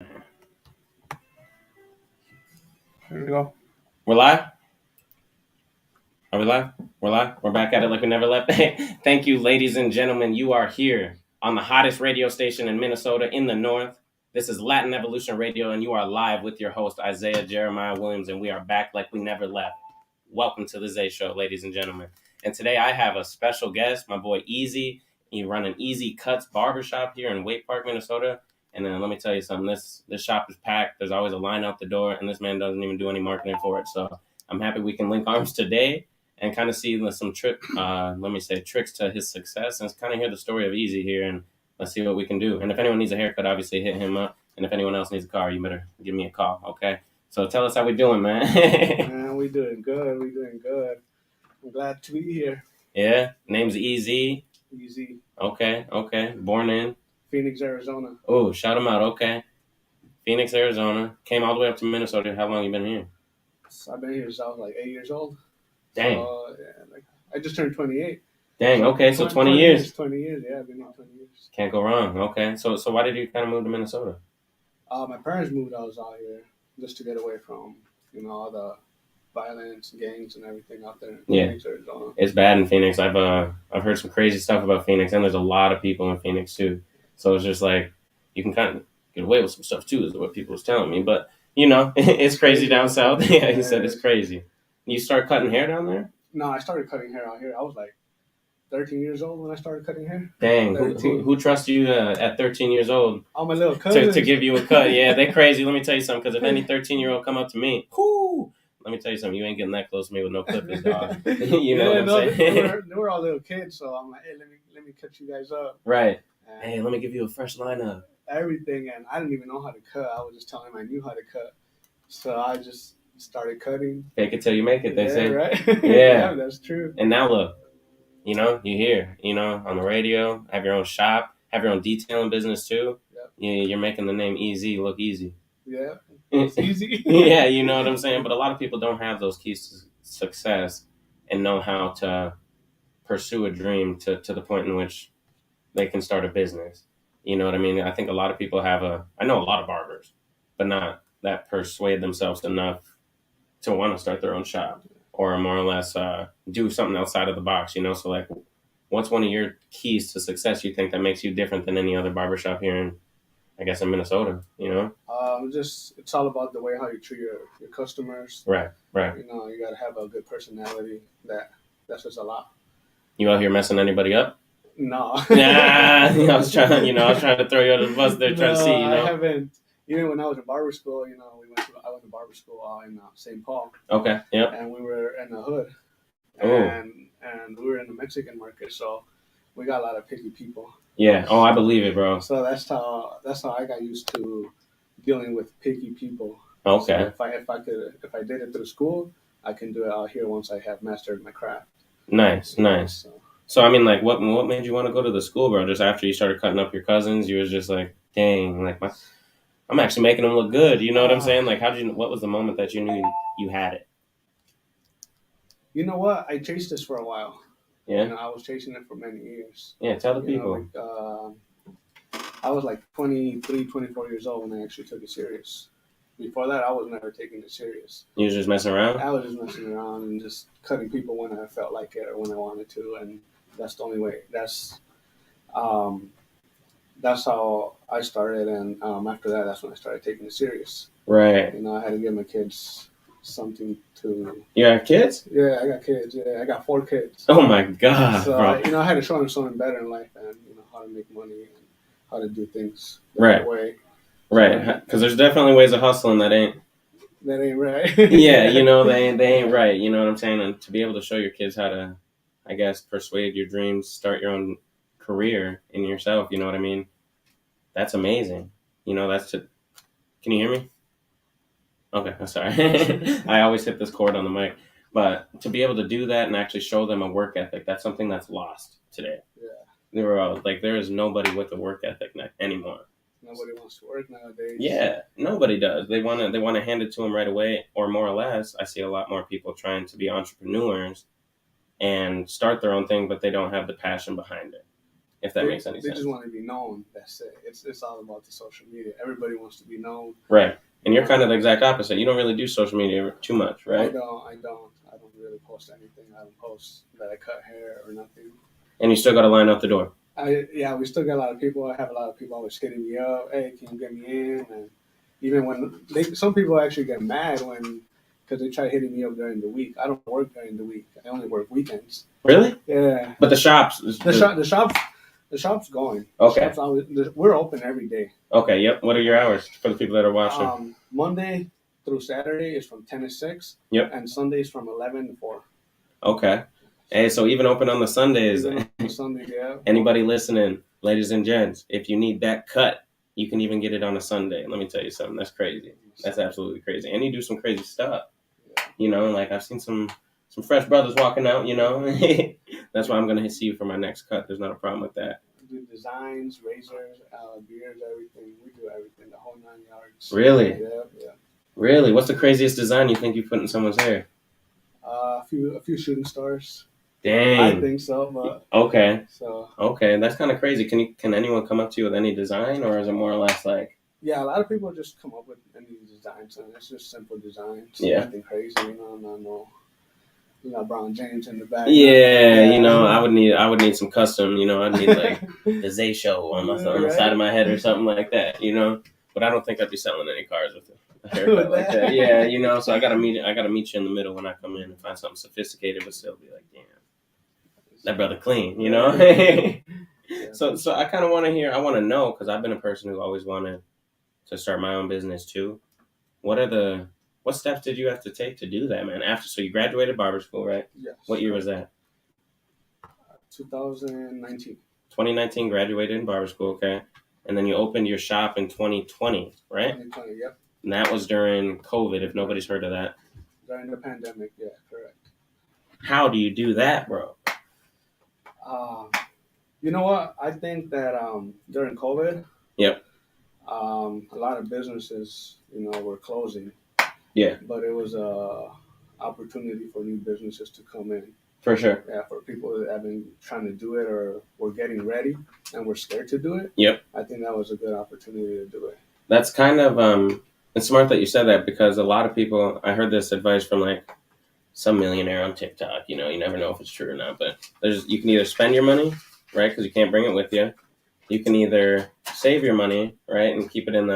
Here we go. We're live? Are we live? We're live? We're back at it like we never left. Thank you, ladies and gentlemen. You are here on the hottest radio station in Minnesota in the north. This is Latin Evolution Radio, and you are live with your host, Isaiah Jeremiah Williams, and we are back like we never left. Welcome to the Zay Show, ladies and gentlemen. And today I have a special guest, my boy Easy. He run an Easy Cuts barbershop here in Waite Park, Minnesota. And then let me tell you something, this shop is packed. There's always a line out the door, and this man doesn't even do any marketing for it. So I'm happy we can link arms today and kind of see some tricks to his success, and kind of hear the story of Easy here, and let's see what we can do. And if anyone needs a haircut, obviously hit him up. And if anyone else needs a car, you better give me a call, okay? So tell us how we doing, man. Man, we doing good. We doing good. I'm glad to be here. Yeah, name's Easy. Easy. Okay. Born in Phoenix, Arizona. Oh, shout him out. Okay, Phoenix, Arizona. Came all the way up to Minnesota. How long you been here? So I've been here since I was like 8 years old. Dang. So, yeah, I just turned 28. Dang. Okay, so 20 years. 20 years. Yeah, I've been here 20 years. Can't go wrong. Okay, so why did you kind of move to Minnesota? My parents moved us out here just to get away from all the violence, gangs, and everything out there in Phoenix, Arizona. It's bad in Phoenix. I've heard some crazy stuff about Phoenix, and there's a lot of people in Phoenix too. So it's just like you can kind of get away with some stuff too, is what people was telling me. But it's crazy down south. Yeah, he said it's crazy. You start cutting hair down there? No, I started cutting hair out here. I was like 13 years old when I started cutting hair. Dang, who trusts you at 13 years old? All my little cousins. To give you a cut. Yeah, they crazy. Let me tell you something, because if any 13-year-old come up to me, let me tell you something, you ain't getting that close to me with no clippers, dog. What I'm saying? They were all little kids, so I'm like, hey, let me cut you guys up. Right. And hey, let me give you a fresh lineup. Everything, and I didn't even know how to cut. I was just telling him I knew how to cut. So I just started cutting. Fake it till you make it, they say. Right? Yeah, that's true. And now look, you hear, on the radio, have your own shop, have your own detailing business too. Yep. You're making the name Easy look easy. Yeah, it's easy. Yeah, you know what I'm saying? But a lot of people don't have those keys to success and know how to pursue a dream to the point in which they can start a business. You know what I mean? I think a lot of people I know a lot of barbers, but not that persuade themselves enough to want to start their own shop or more or less do something outside of the box, So like, what's one of your keys to success you think that makes you different than any other barbershop here in Minnesota, It's all about the way how you treat your customers. Right. You got to have a good personality. That's just a lot. You out here messing anybody up? No. Nah, I was trying to throw you under the bus there, trying to see, I haven't. Even when I was in barber school, I went to barber school in St. Paul. Okay. Yep. And we were in the hood. Oh. And we were in the Mexican market, so we got a lot of picky people. Yeah. Oh, I believe it, bro. So that's how I got used to dealing with picky people. Okay. So if I did it through school, I can do it out here once I have mastered my craft. Nice. So I mean, like, what made you want to go to the school, bro? Just after you started cutting up your cousins, you was just like, dang, like I'm actually making them look good. You know what I'm saying? Like, what was the moment that you knew you had it? You know what? I chased this for a while. Yeah. I was chasing it for many years. Yeah, tell the people. I was like 23, 24 years old when I actually took it serious. Before that, I was never taking it serious. You was just messing around? I was just messing around and just cutting people when I felt like it or when I wanted to, and that's the only way. That's how I started, and after that, that's when I started taking it serious. Right. I had to give my kids something to... You have kids? Yeah, I got kids. Yeah, I got 4 kids. Oh, my God, so, bro. I had to show them something better in life and, how to make money and how to do things the right way. Right, because there's definitely ways of hustling that ain't right. Yeah, they ain't right. You know what I'm saying? And to be able to show your kids how to, I guess, persuade your dreams, start your own career in yourself, you know what I mean? That's amazing. Can you hear me? Okay, I'm sorry. I always hit this cord on the mic. But to be able to do that and actually show them a work ethic, that's something that's lost today. Yeah. There is nobody with a work ethic anymore. Nobody wants to work nowadays. Yeah, nobody does. They want to hand it to them right away, or more or less. I see a lot more people trying to be entrepreneurs and start their own thing, but they don't have the passion behind it. if that makes any They sense. just want to be known. That's it. It's all about the social media. Everybody wants to be known. Right. And you're kind of the exact opposite. You don't really do social media too much, right? I don't really post anything. I don't post that I cut hair or nothing. And you still got to line out the door. We still got a lot of people. I have a lot of people always hitting me up. Hey, can you get me in? And even when some people actually get mad because they try hitting me up during the week. I don't work during the week. I only work weekends. Really? Yeah. But the shop's going. Okay. We're open every day. Okay. Yep. What are your hours for the people that are watching? Monday through Saturday is from 10 to 6. Yep. And Sundays from 11 to 4. Okay. Hey, so even open on the Sundays. Sunday, yeah. Anybody listening, ladies and gents, if you need that cut, you can even get it on a Sunday. Let me tell you something. That's crazy. That's absolutely crazy. And you do some crazy stuff. Yeah. You know, like I've seen some fresh brothers walking out, you know. That's why I'm going to see you for my next cut. There's not a problem with that. We do designs, razors, beards, everything. We do everything, the whole 9 yards. Really? Yeah. Really? What's the craziest design you think you put in someone's hair? A few shooting stars. Dang. I think so, but okay. So okay, that's kind of crazy. Can anyone come up to you with any design, or is it more or less like? Yeah, a lot of people just come up with any designs, and it's just simple designs. Yeah. Nothing crazy, no. LeBron James in the back. Yeah, you know, I would need some custom. You know, I'd need like the Zay Show on the side of my head or something like that. You know, but I don't think I'd be selling any cars with a haircut like that. Yeah, you know, so I gotta meet you in the middle when I come in and find something sophisticated, but still be like, damn, that brother clean. You know. Yeah. So I kind of want to know, because I've been a person who always wanted to start my own business too. What steps did you have to take to do that, man? So you graduated barber school, right? Yes. What year was that? 2019. 2019, graduated in barber school, okay. And then you opened your shop in 2020, right? 2020, yep. And that was during COVID, if nobody's heard of that. During the pandemic, yeah, correct. How do you do that, bro? You know what? I think that during COVID, yep. A lot of businesses, were closing. Yeah. But it was a opportunity for new businesses to come in. For sure. Yeah, for people that have been trying to do it or were getting ready and were scared to do it. Yep. I think that was a good opportunity to do it. That's kind of it's smart that you said that, because a lot of people, I heard this advice from like some millionaire on TikTok. You know, you never know if it's true or not, but you can either spend your money, right, because you can't bring it with you. You can either save your money, right, and keep it in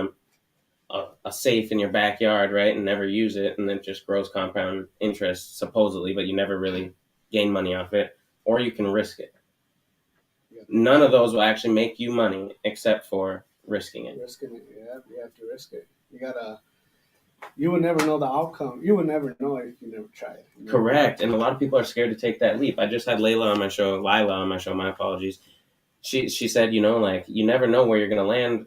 a safe in your backyard, right, and never use it, and then it just grows compound interest, supposedly, but you never really gain money off it, or you can risk it. Yeah. None of those will actually make you money except for risking it. Risking it, yeah, you have to risk it. You would never know the outcome. You would never know if you never try it. Correct, and a lot of people are scared to take that leap. I just had Lila on my show, my apologies. She said, like, you never know where you're going to land.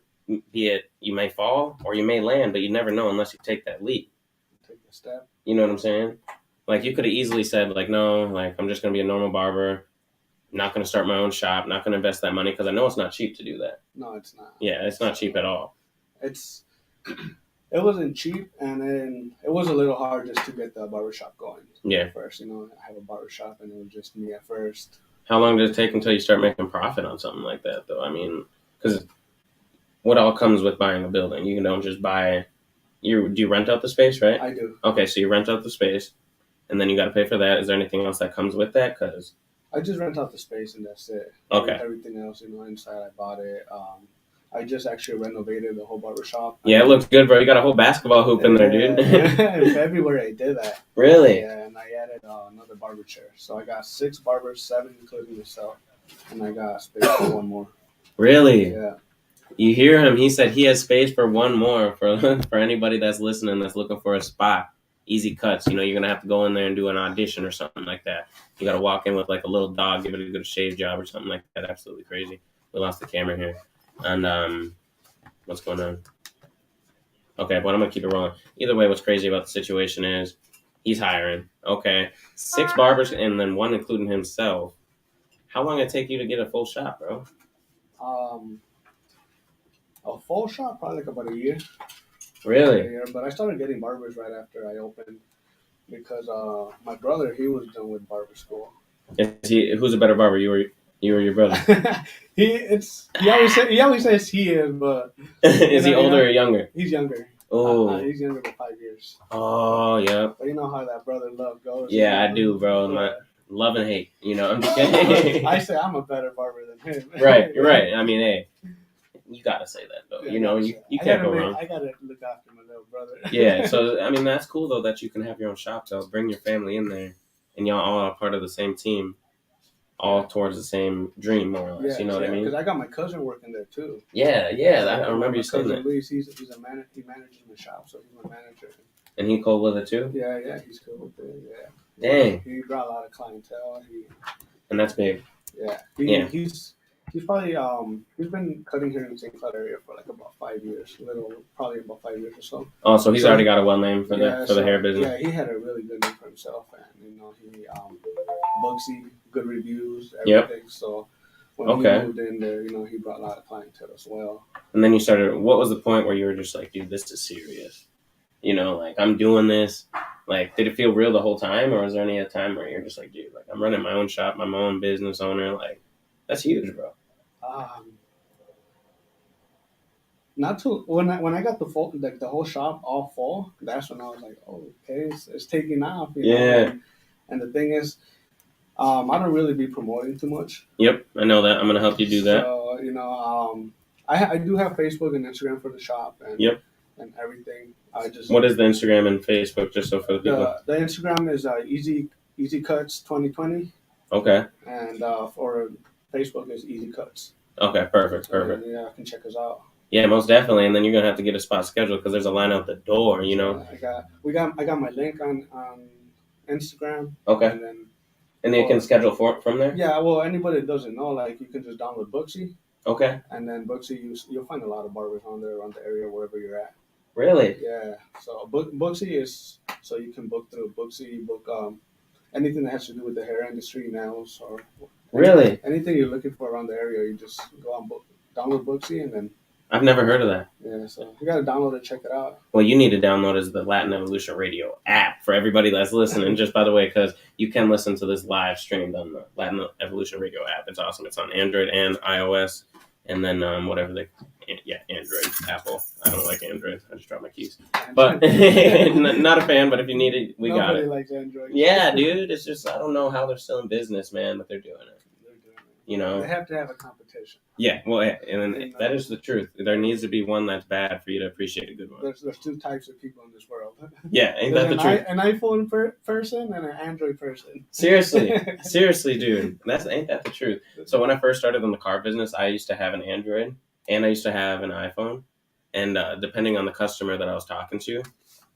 Be it you may fall or you may land, but you never know unless you take that leap. Take the step. You know what I'm saying? Like, you could have easily said, like, no, like, I'm just going to be a normal barber, not going to start my own shop, not going to invest that money, because I know it's not cheap to do that. No, it's not. Yeah, it's not cheap at all. It wasn't cheap, and then it was a little hard just to get the barbershop going. Yeah. At first, I have a barbershop, and it was just me at first. How long did it take until you start making profit on something like that, though? I mean, because what all comes with buying a building? You don't just buy. Do you rent out the space, right? I do. Okay, so you rent out the space, and then you got to pay for that. Is there anything else that comes with that? Because I just rent out the space, and that's it. Okay. Everything else, inside I bought it. I just actually renovated the whole barbershop. Yeah, it looks good, bro. You got a whole basketball hoop in there, dude. In February, I did that. Really? Yeah, and I added another barber chair. So I got 6 barbers, 7 including myself, and I got space for 1 more. Really? Yeah. You hear him? He said he has space for 1 more for anybody that's listening that's looking for a spot. Easy cuts. You're going to have to go in there and do an audition or something like that. You got to walk in with like a little dog, give it a good shave job or something like that. Absolutely crazy. We lost the camera here. And what's going on? Okay, but I'm going to keep it rolling. Either way, what's crazy about the situation is he's hiring. Okay. 6 barbers and then 1 including himself. How long did it take you to get a full shop, bro? A full shop, probably like about a year. Really? A year, but I started getting barbers right after I opened because my brother, he was done with barber school. Who's a better barber, you or You or your brother? He always says he is, but Is he older or younger? he's younger. Oh. He's younger by 5 years. Oh, yeah. But you know how that brother love goes. Yeah, I do, bro. My love and hate. You know, I'm just kidding. I say I'm a better barber than him. Right, you're right. I mean, hey, you gotta say that though. Yeah, you know, you can't go wrong. I gotta look after my little brother. Yeah, so I mean, that's cool though that you can have your own shop. So bring your family in there, and y'all all are part of the same team, all towards the same dream, more or less. You know what I mean? Because I got my cousin working there too. Yeah. I remember you saying that. Luis, he's a manager. He manages my shop, so he's my manager. And he cool with it too? Yeah, he's cool with it. Yeah. Dang. He brought a lot of clientele. And that's big. Yeah. He's probably he's been cutting here in the St. Cloud area for like about 5 years. Probably about 5 years or so. Oh, so he's already got a well name for the hair business. Yeah, he had a really good name for himself, and you know he Bugsy, good reviews, everything. Yep. So when he moved in there, you know, he brought a lot of clientele as well. And then you started. What was the point where you were just like, dude, this is serious? You know, like I'm doing this. Like, did it feel real the whole time, or was there any time where you're just like, dude, like I'm running my own shop, I'm my own business owner, like that's huge, bro. Not too when I got the whole shop all full. That's when I was like, oh, okay, it's taking off. You know? And the thing is, I don't really be promoting too much. Yep, I know that. I'm gonna help you do that. So you know, I do have Facebook and Instagram for the shop. And, yep. And everything. What is the Instagram and Facebook, just so for the people? The Instagram is Easy Cuts 2020. Okay. And for Facebook is Easy Cuts. Okay, perfect. And, yeah, I can check us out. Yeah, most definitely. And then you're gonna have to get a spot scheduled because there's a line out the door. You know. I got my link on Instagram. Okay. And then you can schedule from there. Yeah. Well, anybody that doesn't know, like you can just download Booksy. Okay. And then Booksy, you'll find a lot of barbers on there around the area wherever you're at. Really? Yeah. So Booksy is so you can book through Booksy, book anything that has to do with the hair industry, nails, or anything you're looking for around the area. You just go on download Booksy, and then. I've never heard of that. Yeah, so you gotta download it, check it out. Well, you need to download is the Latin Evolution Radio app for everybody that's listening. Just by the way, because you can listen to this live streamed on the Latin Evolution Radio app. It's awesome. It's on Android and iOS, and then Android, Apple. I don't like Android. I just dropped my keys. But not a fan. But if you need it, we got it. Nobody likes Android. Yeah, dude. It's just I don't know how they're still in business, man, but they're doing it. You know, they have to have a competition. Yeah, well, and that is the truth. There needs to be one that's bad for you to appreciate a good one. There's two types of people in this world. Yeah, ain't that the truth? An iPhone person and an Android person. Seriously, dude, ain't that the truth? So when I first started in the car business, I used to have an Android and I used to have an iPhone, and depending on the customer that I was talking to,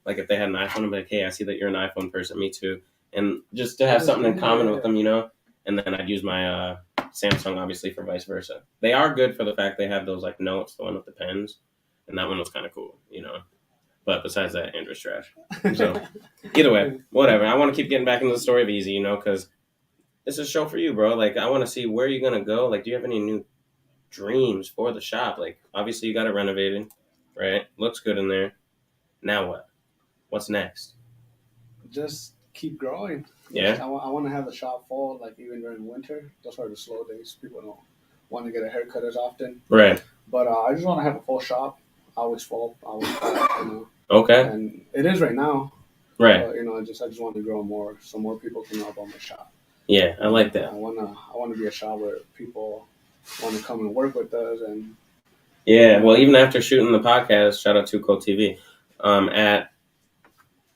like if they had an iPhone, I'd be like, hey, I see that you're an iPhone person, me too, and just to have something in common with them, you know. And then I'd use my Samsung, obviously, for vice versa. They are good for the fact they have those like notes, the one with the pens, and that one was kind of cool, you know. But besides that, Android's trash. So either way, whatever. I want to keep getting back into the story of Easy, you know, because this is a show for you, bro. Like, I want to see where you're gonna go. Like, do you have any new dreams for the shop? Like, obviously, you got it renovated, right? Looks good in there. Now what? What's next? Just keep growing. Yeah. I want to have the shop full, like even during winter. Those are the slow days. People don't want to get a haircut as often. Right. But I just want to have a full shop. Always full. Always full, you know. Okay. And it is right now. Right. But, you know, I just want to grow more, so more people can know about my shop. Yeah, I like that. I wanna be a shop where people want to come and work with us. And yeah, well, even after shooting the podcast, shout out to Cold TV, at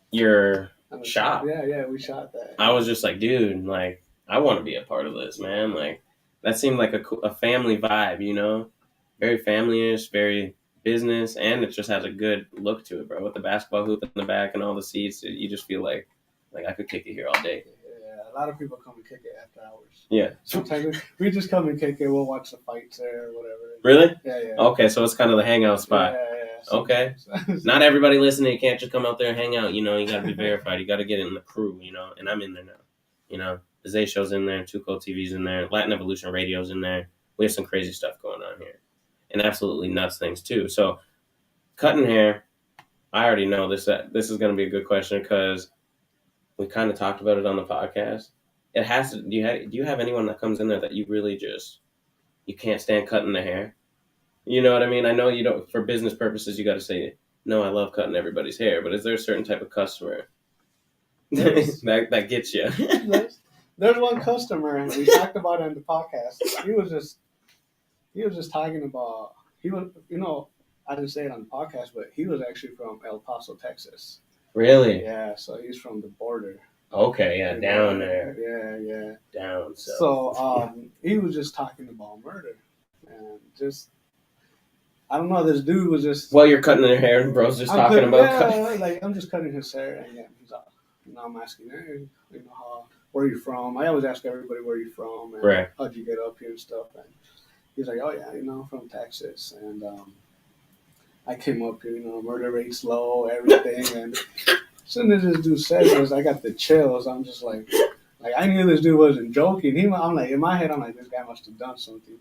your shop. Yeah, we shot that. I was just like, dude, like, I want to be a part of this, man. Like, that seemed like a family vibe, you know? Very family-ish, very business, and it just has a good look to it, bro. With the basketball hoop in the back and all the seats, you just feel like I could kick it here all day. Yeah, a lot of people come and kick it after hours. Yeah. Sometimes we just come and kick it. We'll watch the fights there or whatever. Really? Yeah. Okay, so it's kind of the hangout spot. Yeah. Okay. Not everybody listening. You can't just come out there and hang out. You know, you got to be verified. You got to get in the crew, you know, and I'm in there now. You know, the Zay Show's in there, Two Cold TV's in there, Latin Evolution Radio's in there. We have some crazy stuff going on here. And absolutely nuts things, too. So, cutting hair, I already know this is going to be a good question because we kind of talked about it on the podcast. it has to. Do you have anyone that comes in there that you really just you can't stand cutting their hair? You know what I mean? I know you don't. For business purposes, you got to say no. I love cutting everybody's hair, but is there a certain type of customer There's, that gets you? there's one customer, and we talked about it in the podcast. He was just talking about he was I didn't say it on the podcast, but he was actually from El Paso, Texas. Really? Yeah, so he's from the border. Okay, yeah, down there. Yeah. Down. So he was just talking about murder, and just I don't know. This dude was just While you're cutting their hair, and bro's just talking about like I'm just cutting his hair, and yeah, he's I'm asking, hey, where are you from? I always ask everybody where you from, and Right. how'd you get up here and stuff. And he's like, oh yeah, from Texas, and I came up here, murder rate's low, everything, and as soon as this dude said this, I got the chills. I'm just like I knew this dude wasn't joking. I'm like, in my head, I'm like, this guy must have done something.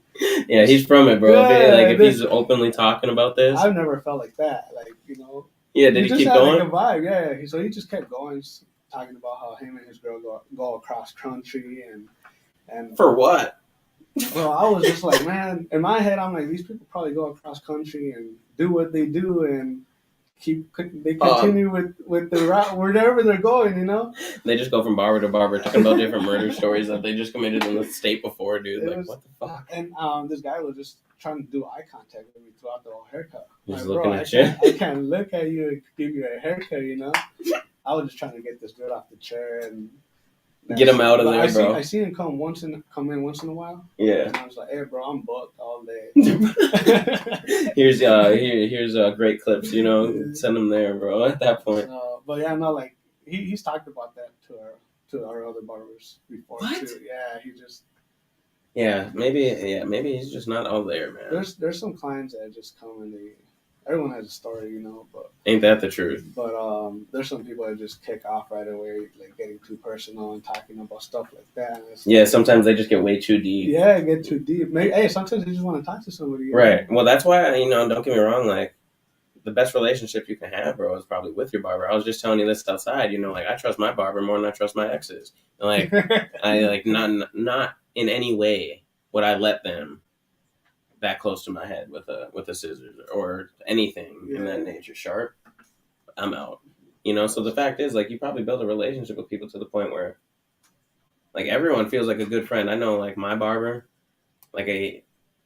Yeah, he's from it, bro. Yeah, if he's openly talking about this, I've never felt like that. yeah. Did he just keep had going? like a vibe, yeah. So he just kept going, talking about how him and his girl go across country and For what? well, I was just like, man, in my head, I'm like, these people probably go across country and do what they do and they continue with the route wherever they're going, They just go from barber to barber talking about different murder stories that they just committed in the state before, dude. What the fuck? And this guy was just trying to do eye contact with me throughout the whole haircut. He's Like, looking bro, at you. I can't look at you and give you a haircut, I was just trying to get this dude off the chair and Get him out of there, bro. I seen him come in once in a while. Yeah. And I was like, hey, bro, I'm booked all day. here's great clips, send them there, bro. At that point. But yeah, no, like he's talked about that to our other barbers before What? too. Yeah, he just. Maybe he's just not all there, man. There's some clients that just come and everyone has a story, but Ain't that the truth? But there's some people that just kick off right away, like getting too personal and talking about stuff like that. Yeah, sometimes they just get way too deep. Yeah, get too deep. Maybe, sometimes they just want to talk to somebody. Right. Well, that's why, don't get me wrong, like, the best relationship you can have, bro, is probably with your barber. I was just telling you this outside, I trust my barber more than I trust my exes. Like, I, not in any way would I let them that close to my head with a scissors or anything in that nature. Sharp, I'm out. So the fact is, like, you probably build a relationship with people to the point where, like, everyone feels like a good friend. I know, like, my barber, like,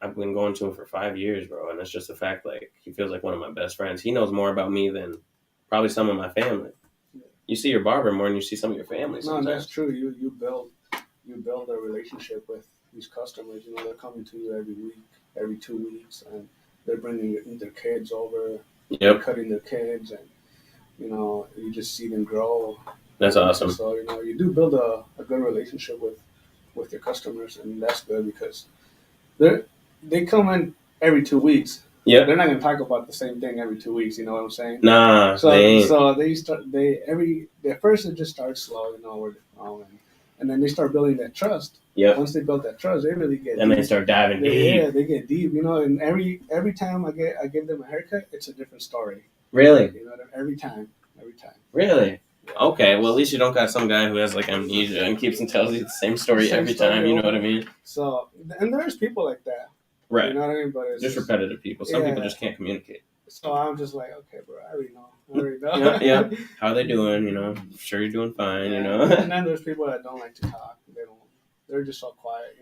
I've been going to him for 5 years, bro, and it's just the fact, like, he feels like one of my best friends. He knows more about me than probably some of my family. You see your barber more than you see some of your family sometimes. No, that's true. You build a relationship with these customers. They're coming to you every week, every 2 weeks, and they're bringing their kids over. Yep. Cutting their kids, and you just see them grow. That's awesome. So you do build a good relationship with your customers, and that's good because they come in every 2 weeks. Yeah. They're not gonna talk about the same thing every 2 weeks. You know what I'm saying? Nah. So they ain't. so at first it just starts slow, where they're from, and then they start building that trust. Yep. Once they build that trust, they really get. And deep. they start diving deep. Yeah, they get deep. And every time I give them a haircut, it's a different story. Really? Every time. Really? Yeah. Okay, well, at least you don't got some guy who has, like, amnesia and keeps and tells you the same story every time, you know what I mean? So, and there's people like that. Right. You know what I mean? But it's Just repetitive people. Some people just can't communicate. So I'm just like, okay, bro, I already know. Yeah. How are they doing? Sure you're doing fine, And then there's people that don't like to talk. They're just so quiet,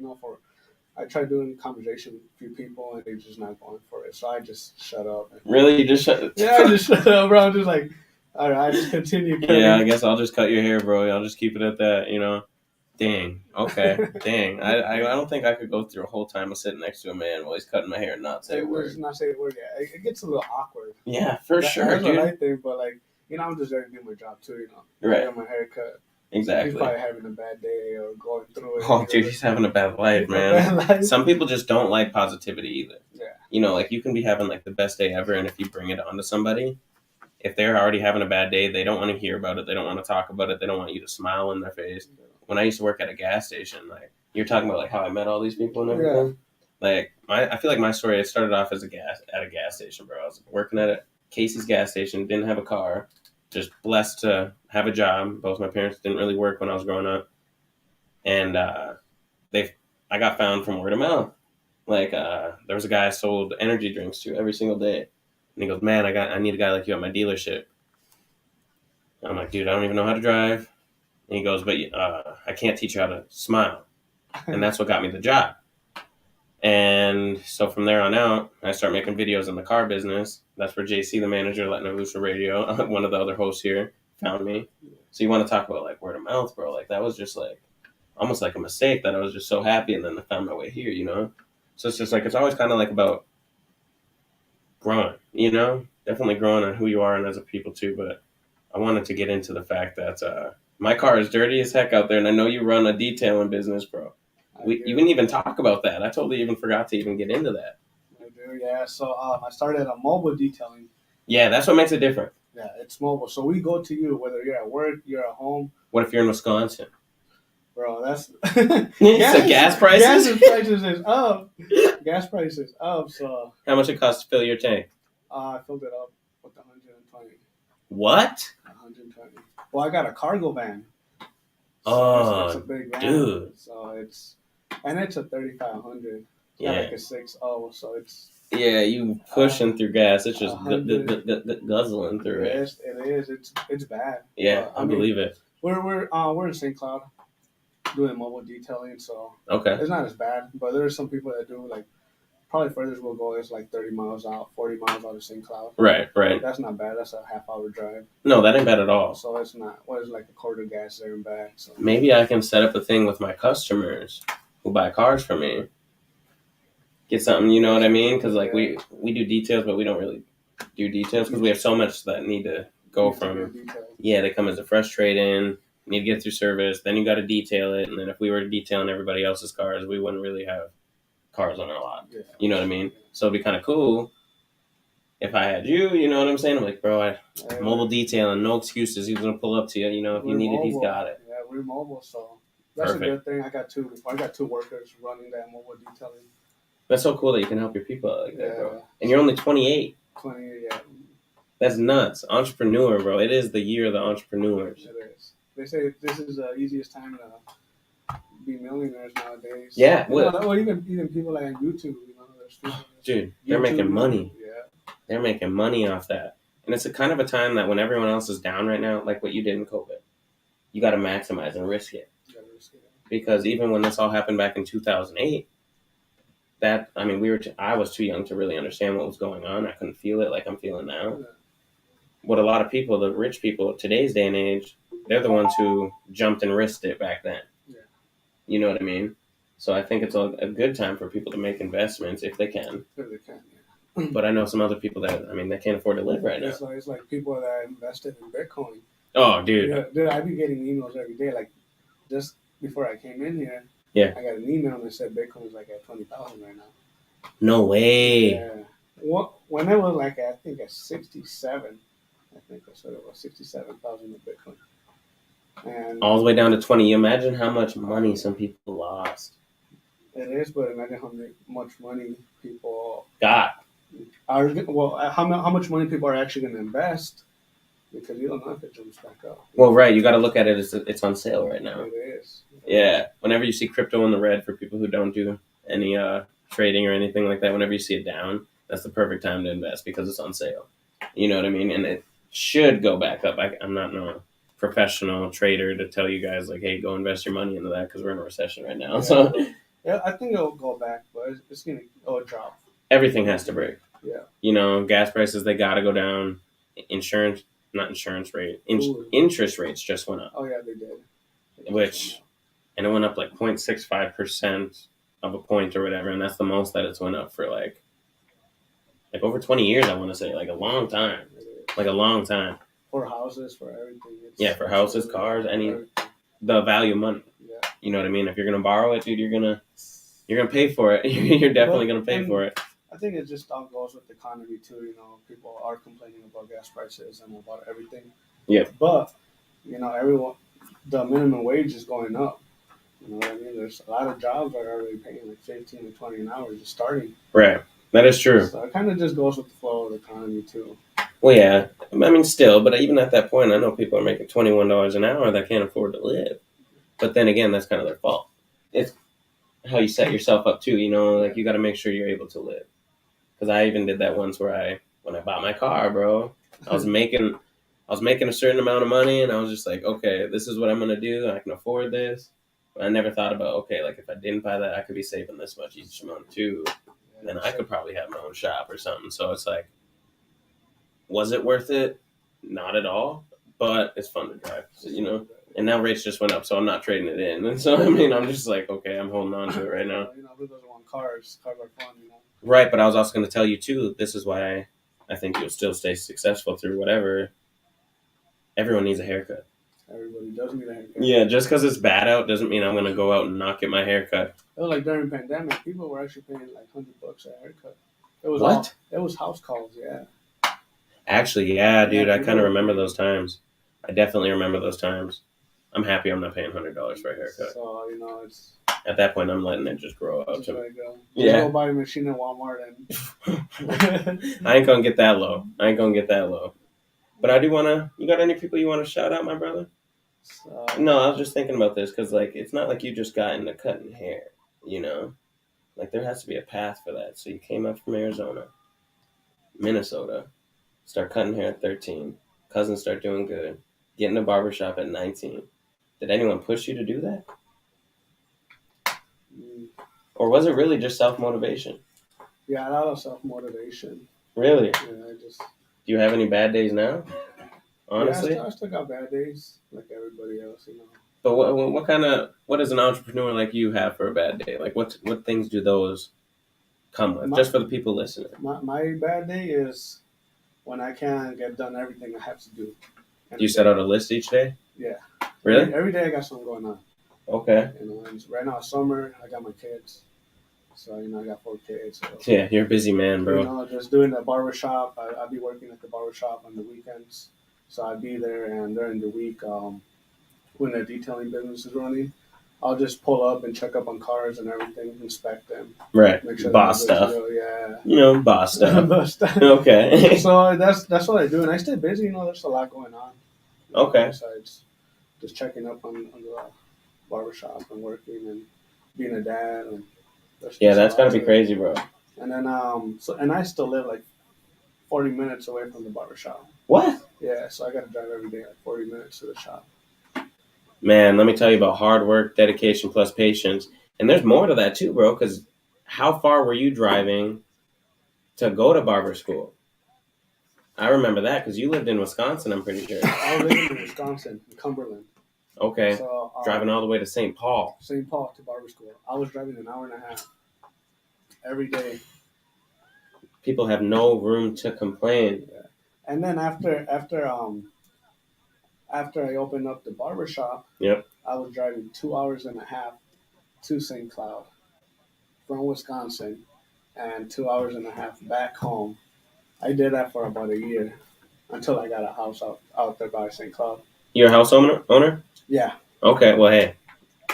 I tried doing conversation with a few people and they're just not going for it. So I just shut up. Really? You just shut Yeah, I just shut up, bro. I'm just like, all right, I just continue. Yeah, I guess I'll just cut your hair, bro. I'll just keep it at that, Dang. Okay. Dang. I don't think I could go through a whole time of sitting next to a man while he's cutting my hair and not say a word. Not say a word, yeah. It gets a little awkward. Yeah, for sure, that's dude. What I think, but I'm just there to do my job too, Right. I get my haircut. Exactly. He's probably having a bad day or going through it. Oh, dude, he's having a bad life, man. Some people just don't like positivity either. Yeah. You can be having, like, the best day ever, and if you bring it on to somebody, if they're already having a bad day, they don't want to hear about it. They don't want to talk about it. They don't want you to smile in their face. When I used to work at a gas station, like, you're talking about, like, how I met all these people and everything. Yeah. Like, I feel like my story, it started off at a gas station, bro. I was working at a Casey's gas station, didn't have a car, just blessed to have a job. Both my parents didn't really work when I was growing up. and I got found from word of mouth. Like there was a guy I sold energy drinks to every single day, and he goes, "Man, I need a guy like you at my dealership." And I'm like, "Dude, I don't even know how to drive." And he goes, "But I can't teach you how to smile," and that's what got me the job. And so from there on out, I start making videos in the car business. That's where JC, the manager, Latin Evolution Radio, one of the other hosts here, found me. So you want to talk about like word of mouth, bro? Like that was just like almost like a mistake that I was just so happy, and then I found my way here, you know. So it's just like it's always kind of like about growing, you know, definitely growing on who you are and as a people too. But I wanted to get into the fact that my car is dirty as heck out there, and I know you run a detailing business, bro. You didn't even talk about that. I totally even forgot to even get into that. I do, yeah. So I started a mobile detailing. Yeah, that's what makes it different. Yeah, it's mobile. So we go to you, whether you're at work, you're at home. What if you're in Wisconsin? Bro, that's gas prices? Gas prices is up. Gas prices up, so How much it costs to fill your tank? I filled it up with 120. What? 120. Well, I got a cargo van. Oh, it's a big van. dude. So it's a 3500. Yeah. Like a 6.0, so it's Yeah, you pushing through gas. It's just 100. guzzling through it. It is. It's bad. Yeah, I believe it. We're in St. Cloud doing mobile detailing, so Okay. it's not as bad. But there's some people that do like probably furthest we'll go is like 30 miles out, 40 miles out of St. Cloud. Right. That's not bad. That's a half-hour drive. No, that ain't bad at all. So it's not. What is like a quarter gas there and back. So maybe I can set up a thing with my customers who buy cars from me. Get something, you know what I mean? Because like we do details, but we don't really do details because we have so much that need to go from. Yeah, they come as a fresh trade-in. Need to get through service. Then you got to detail it, and then if we were detailing everybody else's cars, we wouldn't really have cars on our lot. Yeah. You know what I mean? So it'd be kind of cool if I had you. You know what I'm saying? I'm like, bro, mobile detailing, no excuses. He's gonna pull up to you. You know, if you need it, he's got it. Yeah, we're mobile, so that's a good thing. I got two workers running that mobile detailing. That's so cool that you can help your people out like that, bro. And you're only 28. 28, yeah. That's nuts. Entrepreneur, bro. It is the year of the entrepreneurs. It is. They say this is the easiest time to be millionaires nowadays. Yeah. Well, even people like on YouTube, you know, there's people. Dude, they're making money. Yeah. They're making money off that. And it's a kind of a time that when everyone else is down right now, like what you did in COVID, you got to maximize and risk it. Because even when this all happened back in 2008, I was too young to really understand what was going on. I couldn't feel it like I'm feeling now. Yeah. What a lot of people, the rich people of today's day and age, they're the ones who jumped and risked it back then. Yeah. You know what I mean? So I think it's a good time for people to make investments if they can. If they can, yeah. But I know some other people that, they can't afford to live right now. It's like people that invested in Bitcoin. Oh, dude. Yeah, dude, I've been getting emails every day. Like, just before I came in here, I got an email that said Bitcoin is like at 20,000 right now. No way. Yeah. When it was like, I think at 67, I think that's what it was, 67,000 of Bitcoin. And all the way down to 20. You imagine how much money some people lost. It is, but imagine how much money people got. How much money people are actually going to invest, because you don't know if it jumps back up. Well, right. You got to look at it as it's on sale right now. It is. Yeah. Whenever you see crypto in the red, for people who don't do any trading or anything like that, whenever you see it down, that's the perfect time to invest because it's on sale. You know what I mean? And it should go back up. I'm not no professional trader to tell you guys like, hey, go invest your money into that because we're in a recession right now. Yeah. So yeah, I think it'll go back, but it's going to drop. Everything has to break. Yeah. You know, gas prices, they got to go down. Interest rates just went up. Oh, yeah, they did. And it went up like 0.65% of a point or whatever. And that's the most that it's went up for like over 20 years, I want to say, like a long time. Like a long time. For houses, for everything. For houses, cars, the value of money. Yeah. You know what I mean? If you're going to borrow it, dude, you're going to pay for it. You're definitely going to pay for it. I think it just all goes with the economy too. You know, people are complaining about gas prices and about everything. Yeah. But, you know, the minimum wage is going up. You know what I mean? There's a lot of jobs that are already paying like 15 to 20 an hour just starting. Right. That is true. So it kind of just goes with the flow of the economy too. Well, yeah. I mean, still, but even at that point, I know people are making $21 an hour that can't afford to live. But then again, that's kind of their fault. It's how you set yourself up too. Like you got to make sure you're able to live. Because I even did that once where when I bought my car, bro, I was making a certain amount of money, and I was just like, okay, this is what I'm gonna do. I can afford this. But I never thought about, okay, like if I didn't buy that, I could be saving this much each month too. Then I could probably have my own shop or something. So it's like, was it worth it? Not at all. But it's fun to drive, And now rates just went up, so I'm not trading it in. And so I'm just like, okay, I'm holding on to it right now. Who doesn't want cars? Cars are fun, Right, but I was also going to tell you too. This is why I think you'll still stay successful through whatever. Everyone needs a haircut. Everybody does need a haircut. Yeah, just because it's bad out doesn't mean I'm going to go out and not get my haircut. It was like during the pandemic, people were actually paying like $100 a haircut. It was what? It was house calls, yeah. Actually, yeah, dude, I kind of remember those times. I definitely remember those times. I'm happy I'm not paying $100 for a haircut. So it's at that point I'm letting it just grow out. Just let it go. Yeah. Go buy a machine at Walmart and. I ain't gonna get that low. But I do wanna. You got any people you want to shout out, my brother? No, I was just thinking about this because like it's not like you just got into cutting hair, Like there has to be a path for that. So you came up from Arizona, Minnesota, start cutting hair at 13. Cousins start doing good. Get in a barbershop at 19. Did anyone push you to do that? Or was it really just self-motivation? Yeah, a lot of self-motivation. Really? Yeah, Do you have any bad days now? Honestly? Yeah, I still got bad days, like everybody else, But what does an entrepreneur like you have for a bad day? Like what things do those come with? Just for the people listening. My bad day is when I can't get done everything I have to do. Do you set out a list each day? Yeah. Really? Every day I got something going on. Okay. And right now it's summer, I got my kids. So, I got 4 kids. So, yeah, you're a busy man, bro. Just doing the barbershop. I'll be working at the barbershop on the weekends. So I'd be there, and during the week, when the detailing business is running, I'll just pull up and check up on cars and everything, inspect them. Right. Make sure boss stuff. Yeah. Boss stuff. Okay. So that's what I do. And I stay busy, there's a lot going on. Okay. Besides just checking up on the barbershop and working and being a dad. And that's got to be crazy, bro. And then, and I still live like 40 minutes away from the barbershop. What? Yeah, so I got to drive every day like 40 minutes to the shop. Man, let me tell you about hard work, dedication, plus patience. And there's more to that too, bro, because how far were you driving to go to barber school? I remember that because you lived in Wisconsin, I'm pretty sure. I was living in Wisconsin, in Cumberland. Okay. So, driving all the way to St. Paul. St. Paul to barber school. I was driving an hour and a half every day. People have no room to complain. Yeah. And then after I opened up the barbershop, yep. I was driving 2 hours and a half to St. Cloud from Wisconsin and 2 hours and a half back home. I did that for about a year until I got a house out there by St. Cloud. You're a house owner? Yeah. Okay, well, hey.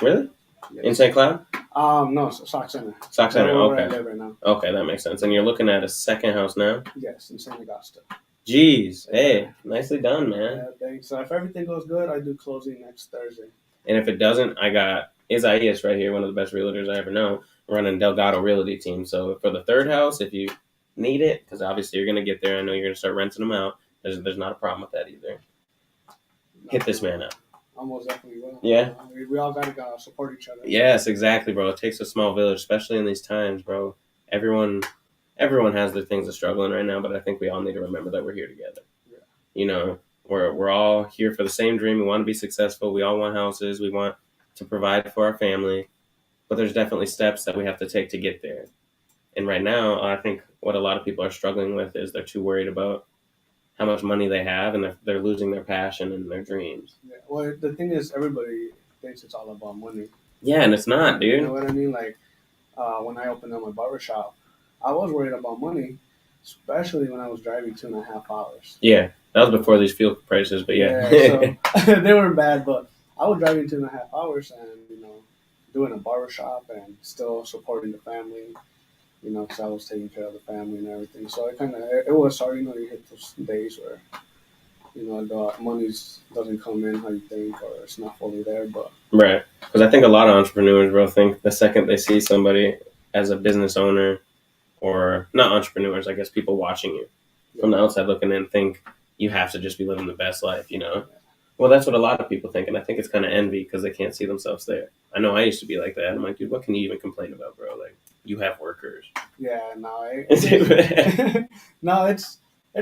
Really? Yes. In St. Cloud? No, Sauk Center. Sauk Center, okay. I live right now. Okay, that makes sense. And you're looking at a second house now? Yes, in St. Augusta. Jeez, hey, nicely done, man. Yeah, thanks. So if everything goes good, I do closing next Thursday. And if it doesn't, I got Isaias right here, one of the best realtors I ever know, running Delgado Realty team. So for the third house, if you need it, because obviously you're going to get there, I know you're going to start renting them out. There's not a problem with that either. Hit this man up. Almost definitely will. Yeah. We all got to support each other. Yes, exactly, bro. It takes a small village, especially in these times, bro. Everyone has their things of struggling right now, but I think we all need to remember that we're here together. Yeah. We're all here for the same dream. We want to be successful. We all want houses. We want to provide for our family. But there's definitely steps that we have to take to get there. And right now, I think what a lot of people are struggling with is they're too worried about how much money they have, and they're losing their passion and their dreams. Yeah. Well, the thing is, everybody thinks it's all about money. Yeah, and it's not, dude. You know what I mean? Like, when I opened up my barbershop, I was worried about money, especially when I was driving 2.5 hours. Yeah, that was before these fuel prices, but yeah. So they were bad, but I was driving 2.5 hours and, doing a barbershop and still supporting the family, because I was taking care of the family and everything. So it was hard, you hit those days where the money's doesn't come in how you think, or it's not fully there. But Right. Because I think a lot of entrepreneurs, bro, think the second they see somebody as a business owner, or not entrepreneurs, I guess people watching you from the outside looking in, think you have to just be living the best life, you know? Well, that's what a lot of people think, and I think it's kind of envy because they can't see themselves there. I know I used to be like that. I'm like, dude, what can you even complain about, bro? Like, you have workers. yeah, no, Yeah. no, it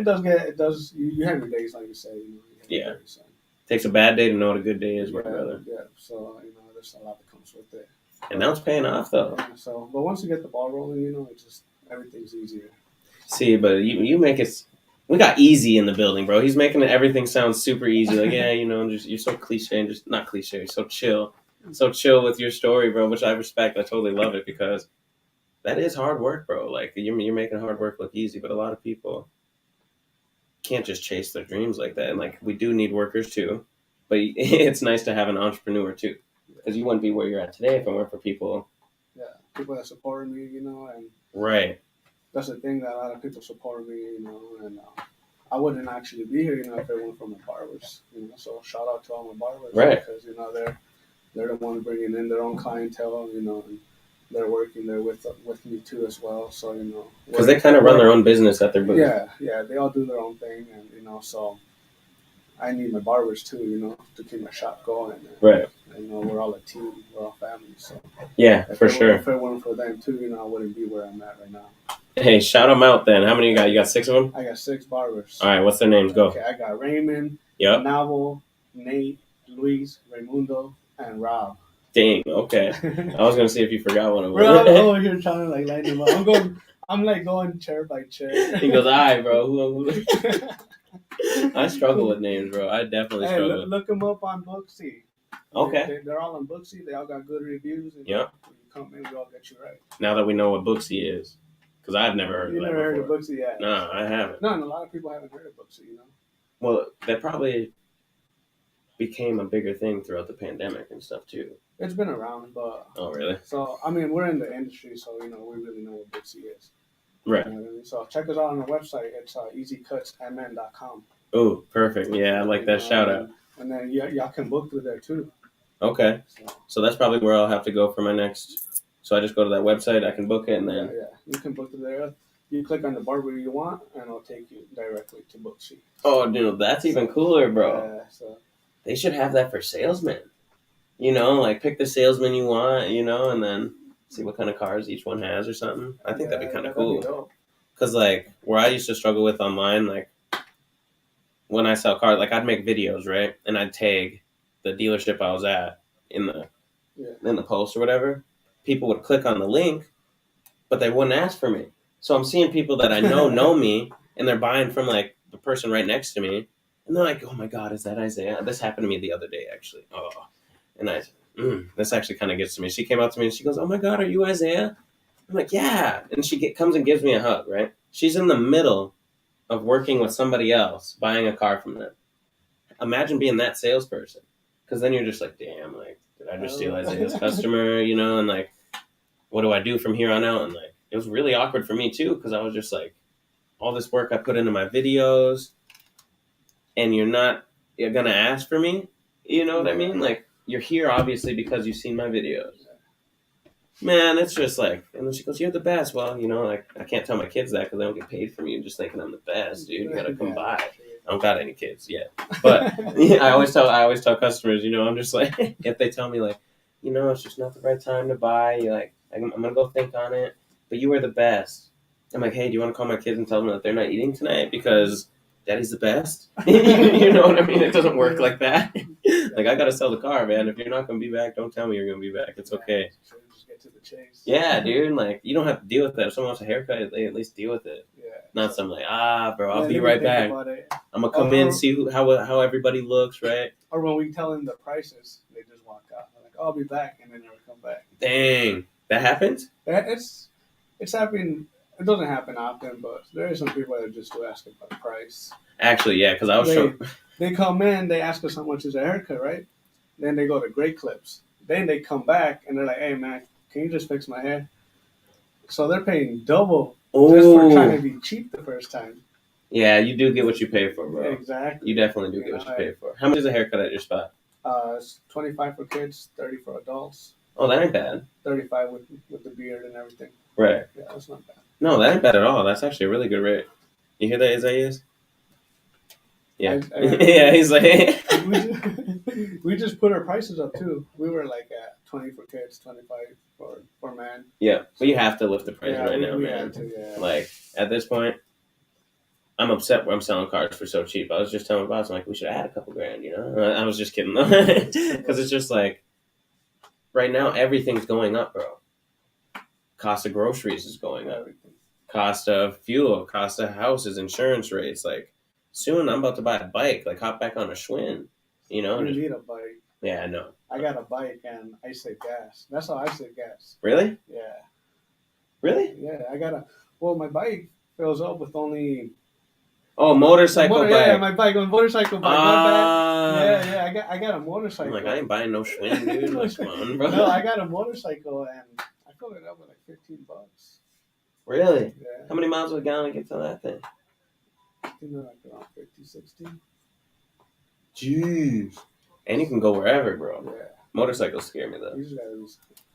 does. You have your days, like you say. You have your days, Takes a bad day to know what a good day is, my yeah, brother. yeah. So there's a lot that comes with it. And now it's paying off, though. Yeah, so, but once you get the ball rolling, it's just everything's easier. See, but you make it. We got easy in the building, bro. He's making everything sound super easy. Like, yeah, just you're so cliche and just not cliche, so chill with your story, bro. Which I respect. I totally love it because that is hard work, bro. Like you're making hard work look easy, but a lot of people can't just chase their dreams like that. And like we do need workers too, but it's nice to have an entrepreneur too, because you wouldn't be where you're at today if it weren't for people. Yeah, people that supported me, and right. That's the thing, that a lot of people support me, and I wouldn't actually be here, if it weren't for my barbers, So shout out to all my barbers, right? Because they're the ones bringing in their own clientele, and they're working there with me too as well. So because they kind of run their own business at their booth. Yeah, they all do their own thing, and so I need my barbers too, to keep my shop going. And, right. We're all a team, we're all family. So yeah, for sure. If it weren't for them too, I wouldn't be where I'm at right now. Hey, shout them out then. How many you got? You got 6 of them? I got 6 barbers. All right, what's their names? Go. Okay, I got Raymond, yep. Naval, Nate, Luis, Raimundo, and Rob. Dang, okay. I was gonna see if you forgot one of them. Bro, I'm over here trying to lighten them up. I'm going chair by chair. He goes, all right, bro. Who? I struggle with names, bro. I definitely struggle. Look them up on Booksy. Okay. They're all on Booksy. They all got good reviews. Yep. When you come in, we all get you right. Now that we know what Booksy is, because I've never heard of that before. You never heard of Booksy yet? No, I haven't. No, and a lot of people haven't heard of Booksy, Well, that probably became a bigger thing throughout the pandemic and stuff too. It's been around, but... Oh, really? So, we're in the industry, so, we really know what Booksy is. Right. So, check us out on our website. It's easycutsmn.com. Oh, perfect. Yeah, I like that shout out. And then y'all can book through there too. Okay. So that's probably where I'll have to go for my next... So I just go to that website, I can book it, and then... Yeah. You can book through there. You click on the barber you want, and it'll take you directly to Booksy. Oh, dude, that's even cooler, bro. Yeah, so... They should have that for salesmen. Like pick the salesman you want, and then see what kind of cars each one has or something. I think that'd be kind of cool. Because, like, where I used to struggle with online, like, when I sell cars, like, I'd make videos, right? And I'd tag the dealership I was at in the post or whatever. People would click on the link, but they wouldn't ask for me. So I'm seeing people that I know me, and they're buying from, like, the person right next to me. And they're like, oh, my God, is that Isaiah? This happened to me the other day, actually. Oh. And this actually kind of gets to me. She came up to me, and she goes, oh, my God, are you Isaiah? I'm like, yeah. And she comes and gives me a hug, right? She's in the middle of working with somebody else, buying a car from them. Imagine being that salesperson. Because then you're just like, damn, like, did I just steal Isaiah's customer, and, like, what do I do from here on out? And, like, it was really awkward for me, too, because I was just like, all this work I put into my videos, and you're going to ask for me? You know what I mean? Like, you're here, obviously, because you've seen my videos. Man, it's just like, and then she goes, you're the best. Well, like, I can't tell my kids that because they don't get paid from you just thinking I'm the best, dude. You got to come by. I don't got any kids yet. But I always tell customers, I'm just like, if they tell me, like, it's just not the right time to buy, you're like, I'm going to go think on it, but you were the best. I'm like, hey, do you want to call my kids and tell them that they're not eating tonight because Daddy's the best? You know what I mean? It doesn't work like that. Like, I got to sell the car, man. If you're not going to be back, don't tell me you're going to be back. It's okay. Get to the chase. Yeah, dude. Like, you don't have to deal with that. If someone wants a haircut, they at least deal with it. Yeah. Not something like, bro, I'll be right back. I'm gonna come in, see how everybody looks, right? Or when we tell them the prices, they just walk out. They're like, I'll be back, and they never come back. Dang, that happens? It's happening. It doesn't happen often, but there are some people that just do ask about the price. Actually, yeah, because I was they come in, they ask us how much is a haircut, right? Then they go to Great Clips. Then they come back and they're like, hey man, can you just fix my hair? So they're paying double just for trying to be cheap the first time. Yeah, you do get what you pay for, bro. Exactly. You definitely do get what you pay for. How much is a haircut at your spot? It's 25 for kids, 30 for adults. Oh, that ain't bad. 35 with the beard and everything. Right. Yeah, that's not bad. No, that ain't bad at all. That's actually a really good rate. You hear that, Isaias? Yeah. Yeah, he's like... we just put our prices up, too. We were like at 20 for kids, 25 for men. Yeah, but you have to lift the price right now, we man. had to, yeah. Like, at this point, I'm upset where I'm selling cars for so cheap. I was just telling boss, I'm like, we should add a couple grand, you know? I was just kidding, though. Because it's just like, right now, everything's going up, bro. Cost of groceries is going up. Cost of fuel, cost of houses, insurance rates. Like, soon I'm about to buy a bike, like, hop back on a Schwinn, you know? You need a bike. Yeah, I know. I got a bike and I save gas. That's how I save gas. Really? Yeah. Really? Yeah, my bike fills up with only... Oh, motorcycle bike. Yeah, my bike, my motorcycle bike. Yeah, I got a motorcycle. I'm like, I ain't buying no Schwinn, dude. Like, come on, bro. No, I got a motorcycle and I filled it up with like $15. Really? Yeah. How many miles a gallon get to that thing? I think they're like around 50, 60. Jeez. And you can go wherever, bro. Yeah. Motorcycles scare me, though. You just gotta be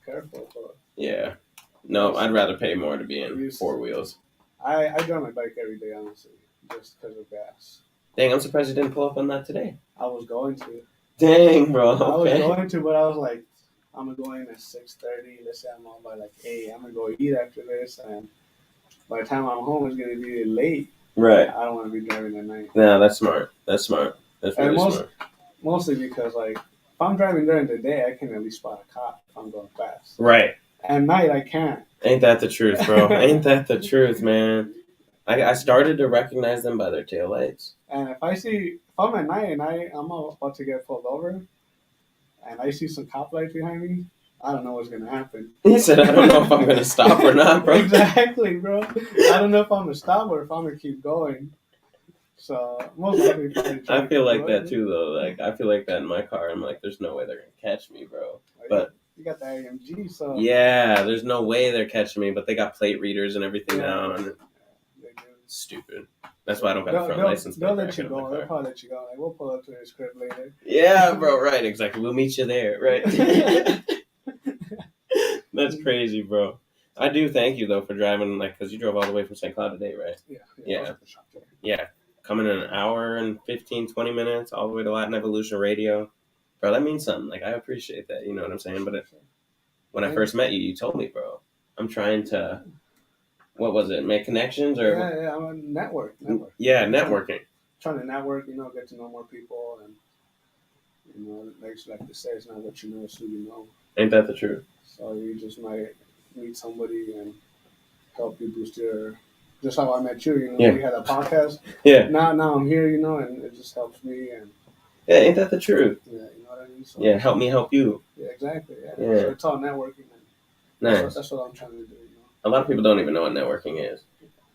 careful. But yeah. No, I'd rather pay more to be in four wheels. I drive my bike every day, honestly, just because of gas. Dang, I'm surprised you didn't pull up on that today. I was going to. Dang, bro. Okay. I was going to, but I was like, I'm going to go in at 6:30. Let's say I'm on by like 8. I'm going to go eat after this. And by the time I'm home, it's going to be late. Right. I don't want to be driving at night. No, that's smart. That's smart. That's really smart. Mostly because, like, if I'm driving during the day, I can at least spot a cop if I'm going fast. Right. At night, I can't. Ain't that the truth, bro? Ain't that the truth, man? I started to recognize them by their taillights. And if I'm at night and I'm about to get pulled over, and I see some cop lights behind me, I don't know what's going to happen. He said, I don't know if I'm going to stop or not, bro. Exactly, bro. I don't know if I'm going to stop or if I'm going to keep going. So, most likely, I feel like that too, though. Like, I feel like that in my car. I'm like, there's no way they're going to catch me, bro. But you got the AMG, so. Yeah, there's no way they're catching me, but they got plate readers and everything now. And they do. Stupid. That's why I don't got a front license. They'll let you go. They'll probably let you go. Like, we'll pull up to his crib later. Yeah, bro. Right. Exactly. We'll meet you there. Right. That's crazy, bro. I do thank you, though, for driving, like, because you drove all the way from St. Cloud today, right? Yeah. Coming in an hour and 15, 20 minutes all the way to Latin Evolution Radio. Bro, that means something. Like, I appreciate that. You know what I'm saying? But when I first met you, you told me, bro, I'm trying to, what was it, make connections? Or Yeah, I'm a network. Yeah, networking. Trying to network, get to know more people. And, like they say, it's not what you know, it's who you know. Ain't that the truth? So you just might meet somebody and help you boost your, just how I met you, Yeah. We had a podcast. Yeah. Now I'm here, and it just helps me. And yeah, ain't that the truth? Yeah, you know what I mean? So, yeah, help me help you. Yeah, exactly. Yeah. Yeah. So it's all networking. Nice. That's what I'm trying to do. A lot of people don't even know what networking is.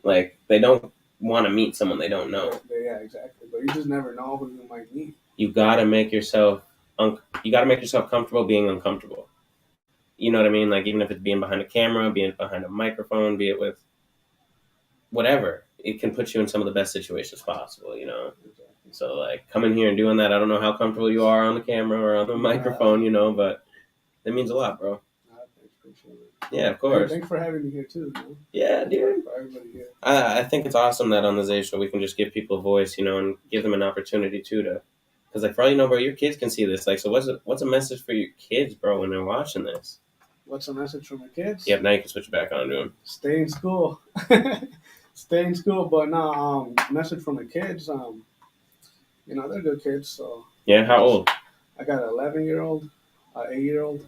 Like, they don't want to meet someone they don't know. Yeah, exactly. But you just never know who you might meet. You gotta make yourself comfortable being uncomfortable. You know what I mean? Like, even if it's being behind a camera, being behind a microphone, be it with whatever, it can put you in some of the best situations possible, Exactly. So, like, coming here and doing that, I don't know how comfortable you are on the camera or on the microphone, but it means a lot, bro. Appreciate it. Yeah, of course. Thanks for having me here, too. Yeah, dude. For everybody here. I think it's awesome that on the Zay Show we can just give people a voice, and give them an opportunity, too, to... Because, like, for all you know, bro, your kids can see this. Like, so what's a message for your kids, bro, when they're watching this? What's a message for my kids? Yep, now you can switch it back on to them. Stay in school. Stay in school, but no, message for my kids, they're good kids, so. Yeah, how old? I got an 11-year-old, 8-year-old,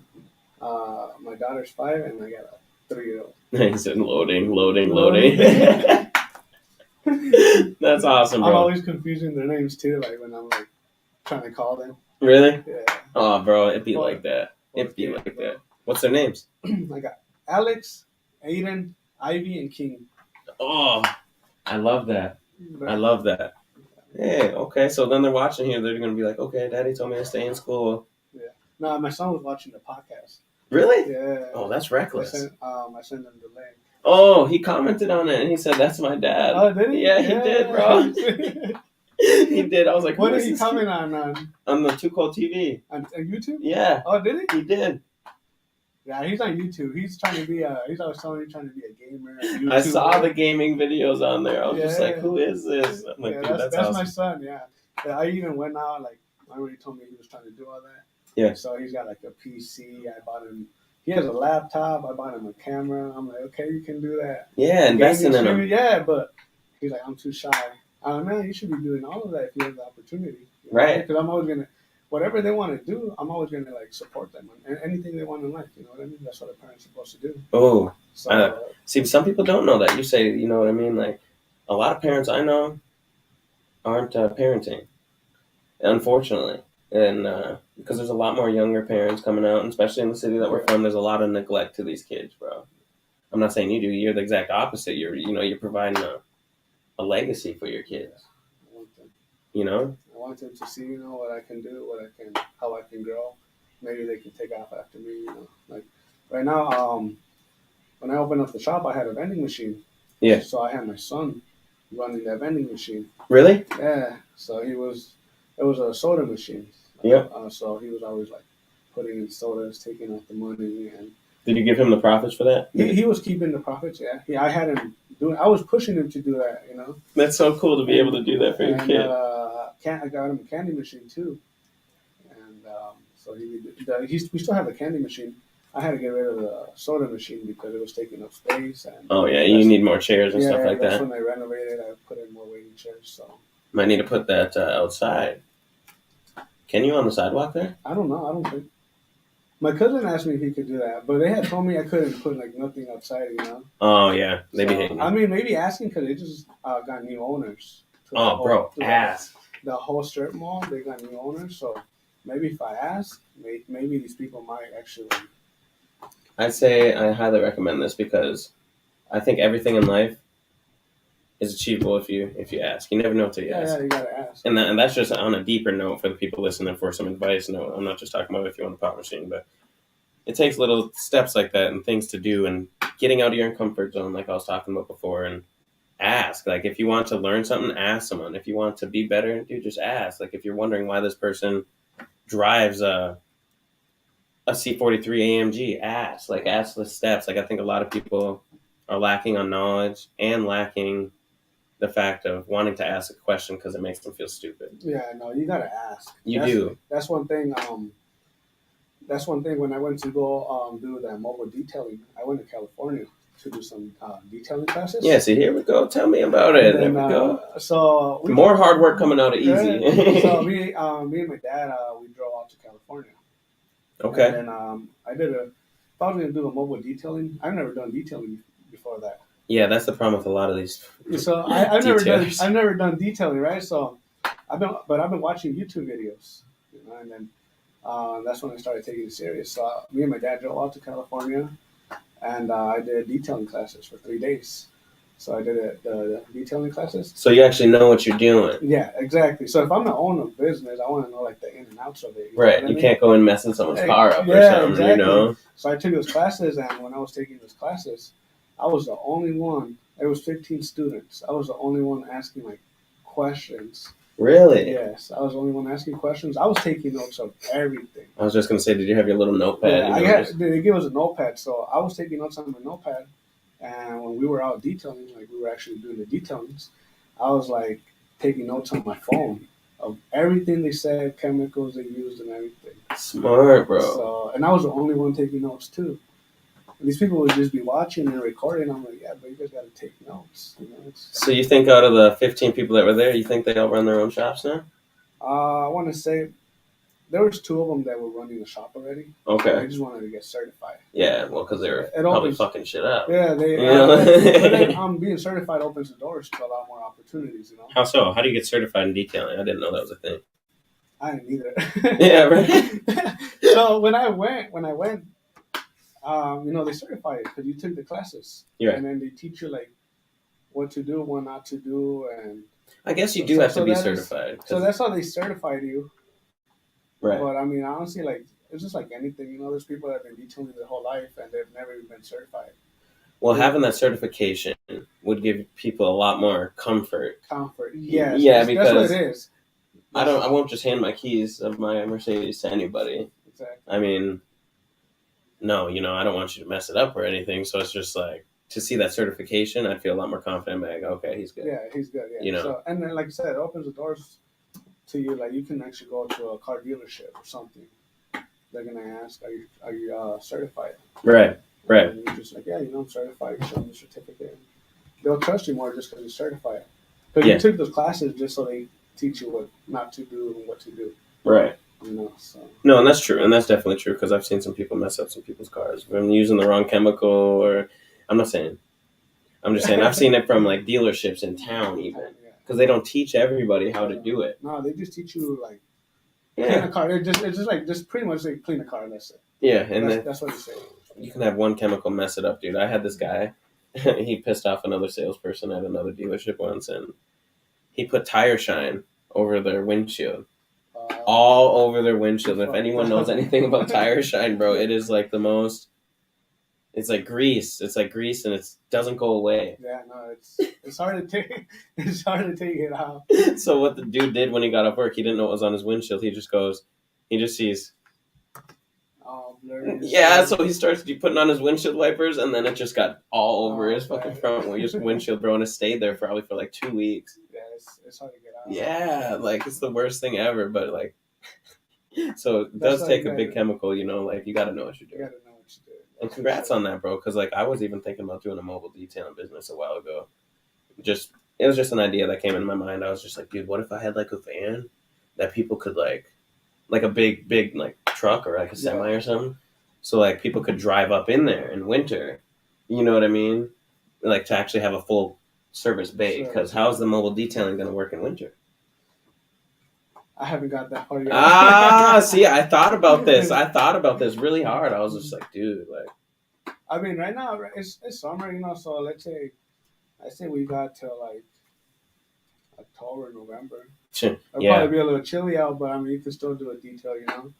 my daughter's 5, and I got a 3-year-old. He said loading. That's awesome, bro. I'm always confusing their names, too, like, when I'm, like, trying to call them. Really? Yeah. Oh, bro, it'd be like that. What's their names? I got Alex, Aiden, Ivy, and King. Oh, I love that. Hey, okay, so then they're watching here. They're going to be like, okay, Daddy told me to stay in school. Yeah. No, my son was watching the podcast. Really? Yeah. Oh, that's reckless. I sent them the link. Oh, he commented on it and he said, "That's my dad." Oh, did he? Yeah, he did, bro. He did. I was like, What "Who did is he this comment kid?" On the Too Cold TV. on YouTube? Yeah, Oh, did he? he did. Yeah, he's on YouTube. He's trying to be a. He's always telling me trying to be a gamer. A YouTuber. I saw the gaming videos on there. I was just like, Yeah. "Who is this?" I'm like, Yeah, "Dude, that's that's awesome." my son. Yeah. Yeah, I even went out like I already told me he was trying to do all that. Yeah. So he's got like a PC. I bought him. He has a laptop. I bought him a camera. I'm like, okay, you can do that. Yeah, investing in him. Yeah, but he's like, I'm too shy. Man, you should be doing all of that if you have the opportunity. You know? Right. Because I'm always gonna, whatever they want to do, I'm always gonna like support them and anything they want in life. You know what I mean? That's what a parent's supposed to do. Oh, So see, some people don't know that. You say, you know what I mean? Like, a lot of parents I know aren't parenting, unfortunately. And because there's a lot more younger parents coming out, and especially in the city that we're from, there's a lot of neglect to these kids, bro. I'm not saying you do. You're the exact opposite. You're providing a legacy for your kids. I want them. You know? I want them to see, what I can do, how I can grow. Maybe they can take off after me. Like right now, when I opened up the shop, I had a vending machine. Yeah. So I had my son running that vending machine. Really? Yeah. So it was a soda machine. Yep. So he was always like putting in sodas, taking out the money, and did you give him the profits for that? He was keeping the profits. Yeah. I had him doing. I was pushing him to do that. That's so cool to be able to do that for your kid. I got him a candy machine too, and so we still have the candy machine. I had to get rid of the soda machine because it was taking up space. And oh yeah, you need more chairs and stuff like that's that. When I renovated, I put in more waiting chairs. So might need to put that outside. Can you on the sidewalk there? I don't know. I don't think. My cousin asked me if he could do that, but they had told me I couldn't put like nothing outside. Oh yeah, they be hating. I mean, maybe asking because they just got new owners. Oh, ask. The whole strip mall, they got new owners, so maybe if I ask, maybe these people might actually. I'd say I highly recommend this because I think everything in life is achievable if you ask. You never know until you ask. Yeah, you gotta ask. And that's just on a deeper note for the people listening for some advice. No, I'm not just talking about if you want a pop machine, but it takes little steps like that and things to do and getting out of your comfort zone, like I was talking about before, and ask. Like if you want to learn something, ask someone. If you want to be better, dude, just ask. Like if you're wondering why this person drives a C43 AMG, ask. Like ask the steps. Like I think a lot of people are lacking on knowledge and lacking the fact of wanting to ask a question because it makes them feel stupid. Yeah, no, you gotta ask. You do. That's one thing. That's one thing. When I went to go do that mobile detailing, I went to California to do some detailing classes. Yeah, see, here we go. Tell me about it. There we go. So more hard work coming out of easy. So me and my dad, we drove out to California. Okay. And then I thought I was gonna do a mobile detailing. I've never done detailing before that. Yeah, that's the problem with a lot of these. So I've never done detailing, right? So I've been watching YouTube videos, and then that's when I started taking it serious. So me and my dad drove out to California, and I did detailing classes for 3 days. So I did the detailing classes. So you actually know what you're doing. Yeah, exactly. So if I'm the owner of business, I want to know like the in and outs of it. Right. You can't go and messing someone's car up or something, exactly. So I took those classes, and when I was taking those classes, I was the only one. There was 15 students. I was the only one asking like questions. Really? Yes, I was the only one asking questions. I was taking notes of everything. I was just gonna say, did you have your little notepad? Yeah, they gave us a notepad, so I was taking notes on my notepad. And when we were out detailing, like we were actually doing the detailings, I was like taking notes on my phone of everything they said, chemicals they used, and everything. Smart, bro. So, and I was the only one taking notes too. And these people would just be watching and recording. I'm like, yeah, but you guys got to take notes. So you think out of the 15 people that were there, you think they all run their own shops now? I want to say there was 2 of them that were running the shop already. Okay. They just wanted to get certified. Yeah, well, because they were probably fucking shit up. Yeah, but then being certified opens the doors to a lot more opportunities, How so? How do you get certified in detailing? I didn't know that was a thing. I didn't either. Yeah, right. So when I went, they certify it because you took the classes. Yeah. And then they teach you like what to do, what not to do, and I guess you do have to be certified. So that's how they certified you. Right. But I mean, honestly, like it's just like anything. There's people that have been detailing their whole life and they've never even been certified. Well, having that certification would give people a lot more comfort. Comfort, yes. Yeah, that's what because it is. I won't just hand my keys of my Mercedes to anybody. Exactly. I mean, no, I don't want you to mess it up or anything. So it's just like to see that certification, I'd feel a lot more confident. Like, okay, he's good. Yeah, he's good. Yeah. So, and then, like I said, it opens the doors to you. Like you can actually go to a car dealership or something. They're gonna ask, "Are you certified?" Right. And you're just like, "Yeah, I'm certified." You show them the certificate. They'll trust you more just because you're certified. Because you took those classes just so they teach you what not to do and what to do. Right. So. No, and that's true, and that's definitely true because I've seen some people mess up some people's cars from using the wrong chemical, or I'm just saying I've seen it from like dealerships in town even because they don't teach everybody how to do it. No, they just teach you like clean a car. It's just like pretty much like clean a car. And that's it. Yeah, and that's what you say. You can have one chemical mess it up, dude. I had this guy. He pissed off another salesperson at another dealership once, and he put tire shine over their windshield. All over their windshield. If anyone knows anything about tire shine, bro, it is like the most. It's like grease. It's like grease, and it doesn't go away. Yeah, no, it's hard to take. It's hard to take it out. So what the dude did when he got off work, he didn't know what was on his windshield. He just sees. Oh, blurry. Yeah, so he starts putting on his windshield wipers, and then it just got all over his fucking front windshield, bro, and it stayed there probably for like 2 weeks. Yeah, it's hard to get out. Yeah, like it's the worst thing ever, but like, so it does take a big chemical, like you got to know what you're doing. You got to know what you're doing. And congrats on that, bro, because like I was even thinking about doing a mobile detailing business a while ago. It was just an idea that came into my mind. I was just like, dude, what if I had like a van that people could like a big like truck or like a semi or something, so like people could drive up in there in winter. You know what I mean? Like to actually have a full service bay, because how's the mobile detailing going to work in winter? I haven't got that far yet. See, I thought about this. Really hard. I was just like, dude, like. I mean, right now it's summer, so let's say we got till like October, November. It'll probably be a little chilly out, but I mean, you can still do a detail,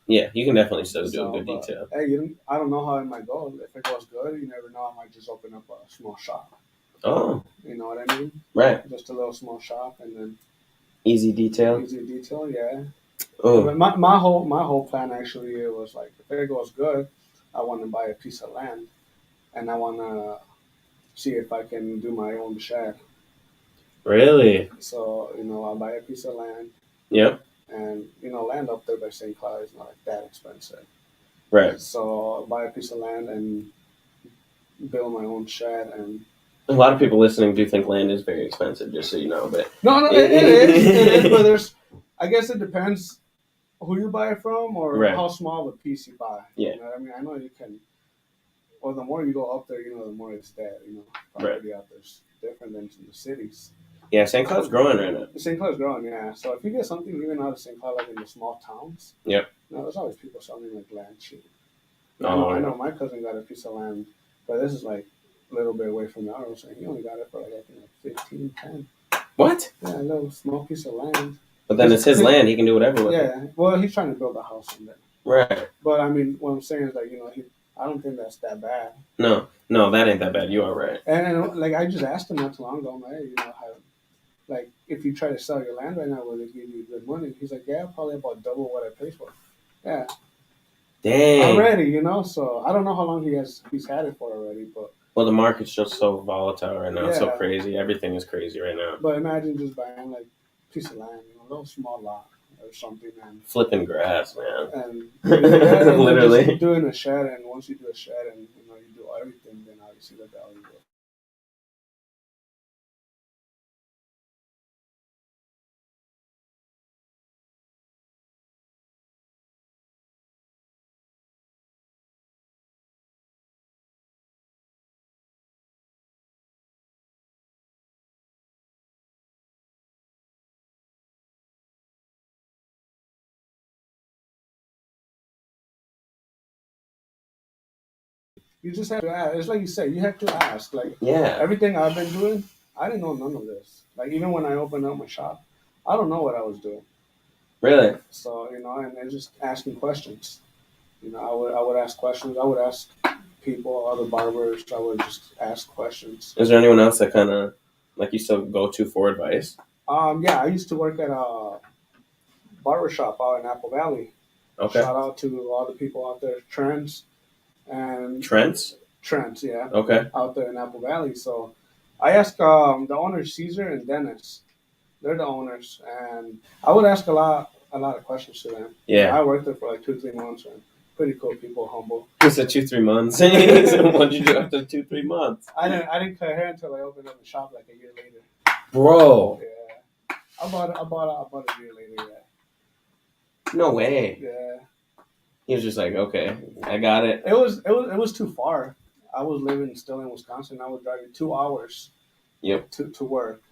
Yeah, you can definitely still do a good detail. Hey, I don't know how it might go. If it goes good, you never know. I might just open up a small shop. Oh. You know what I mean? Right. Just a little small shop, and then. Easy detail, yeah. Oh. But my whole plan actually was like, if it goes good, I want to buy a piece of land, and I want to see if I can do my own shed. Really? So I'll buy a piece of land. Yep. And land up there by St. Cloud is not like that expensive. Right. So I'll buy a piece of land and build my own shed. And a lot of people listening do think land is very expensive, just so you know. But no, it is. But I guess it depends who you buy it from, or how small of a piece you buy. Yeah. You know what I mean? I know you can. Well, the more you go up there, the more it's dead. Property out there's different than in the cities. Yeah, St. Cloud's growing right now. St. Cloud's growing, yeah. So if you get something even out of St. Cloud, like in the small towns, yep. There's always people selling like land cheap. Oh, I know my cousin got a piece of land, but this is like a little bit away from the house, and he only got it for like I think like 15, 10. What? Yeah, a little small piece of land. But then it's his land; he can do whatever with it. Yeah, well, he's trying to build a house on there. Right. But I mean, what I'm saying is like I don't think that's that bad. No, that ain't that bad. You are right. And like I just asked him not too long ago, hey, how, like if you try to sell your land right now, will they give you good money? He's like, yeah, probably about double what I paid for it. Yeah. Dang. Already, so I don't know how long he's had it for already, but. Well, the market's just so volatile right now. Yeah. It's so crazy. Everything is crazy right now. But imagine just buying like a piece of land, a little small lot or something, and flipping grass, man. And literally just doing a shed, and once you do a shed and you do everything, then obviously the value goes. You just have to ask. It's like you said, you have to ask. Like, everything I've been doing, I didn't know none of this. Like, even when I opened up my shop, I don't know what I was doing. Really? So, and just asking questions. I would ask questions. I would ask people, other barbers. I would just ask questions. Is there anyone else that kind of like you still go to for advice? Yeah, I used to work at a barber shop out in Apple Valley. Okay. Shout out to all the people out there, Trends and Trents? Trends, yeah, Okay. out there in Apple Valley. So I asked the owners, Caesar and Dennis. They're the owners, and I would ask a lot of questions to them. Yeah. I worked there for like 2-3 months, and pretty cool people, humble. You said 2-3 months. What'd you do after 2-3 months? I didn't cut hair until I opened up the shop like a year later. Bro. Yeah, I bought a year later. Yeah. No way. Yeah. He was just like, okay, I got it. It was too far. I was living still in Wisconsin. I was driving 2 hours. Yep. To work,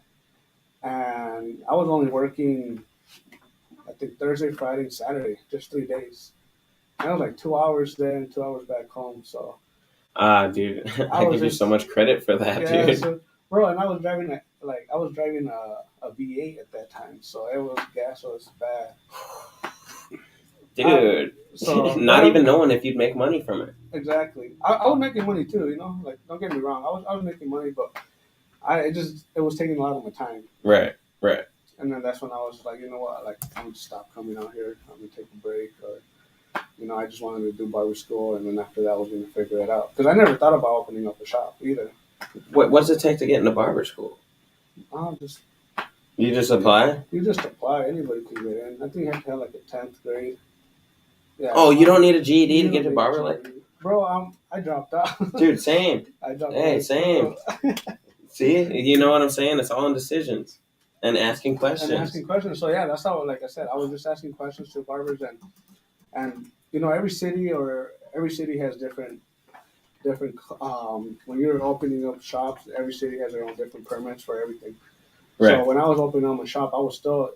and I was only working, I think Thursday, Friday, and Saturday, just 3 days. And I was like 2 hours there and 2 hours back home. So. Dude, I give you so much credit for that, yeah, dude. so, bro, and I was driving a V8 at that time, so it was gas was bad. Dude, so not even knowing if you'd make money from it. Exactly. I was making money too, you know. Like, don't get me wrong, I was making money, but it was taking a lot of my time. Right. And then that's when I was like, you know what, like I'm gonna stop coming out here. I'm gonna take a break, or I just wanted to do barber school, and then after that, I was gonna figure it out because I never thought about opening up a shop either. What does it take to get into barber school? You just apply? You just apply. Anybody can get in. I think you have to have like a 10th grade. Yeah. Oh, you don't need a GED to get your barber license? Bro, I dropped out. Dude, same. I dropped out. Hey, same. See, you know what I'm saying? It's all in decisions and asking questions. So yeah, that's how. Like I said, I was just asking questions to barbers, and every city has different. When you're opening up shops, every city has their own different permits for everything. Right. So when I was opening up my shop, I was still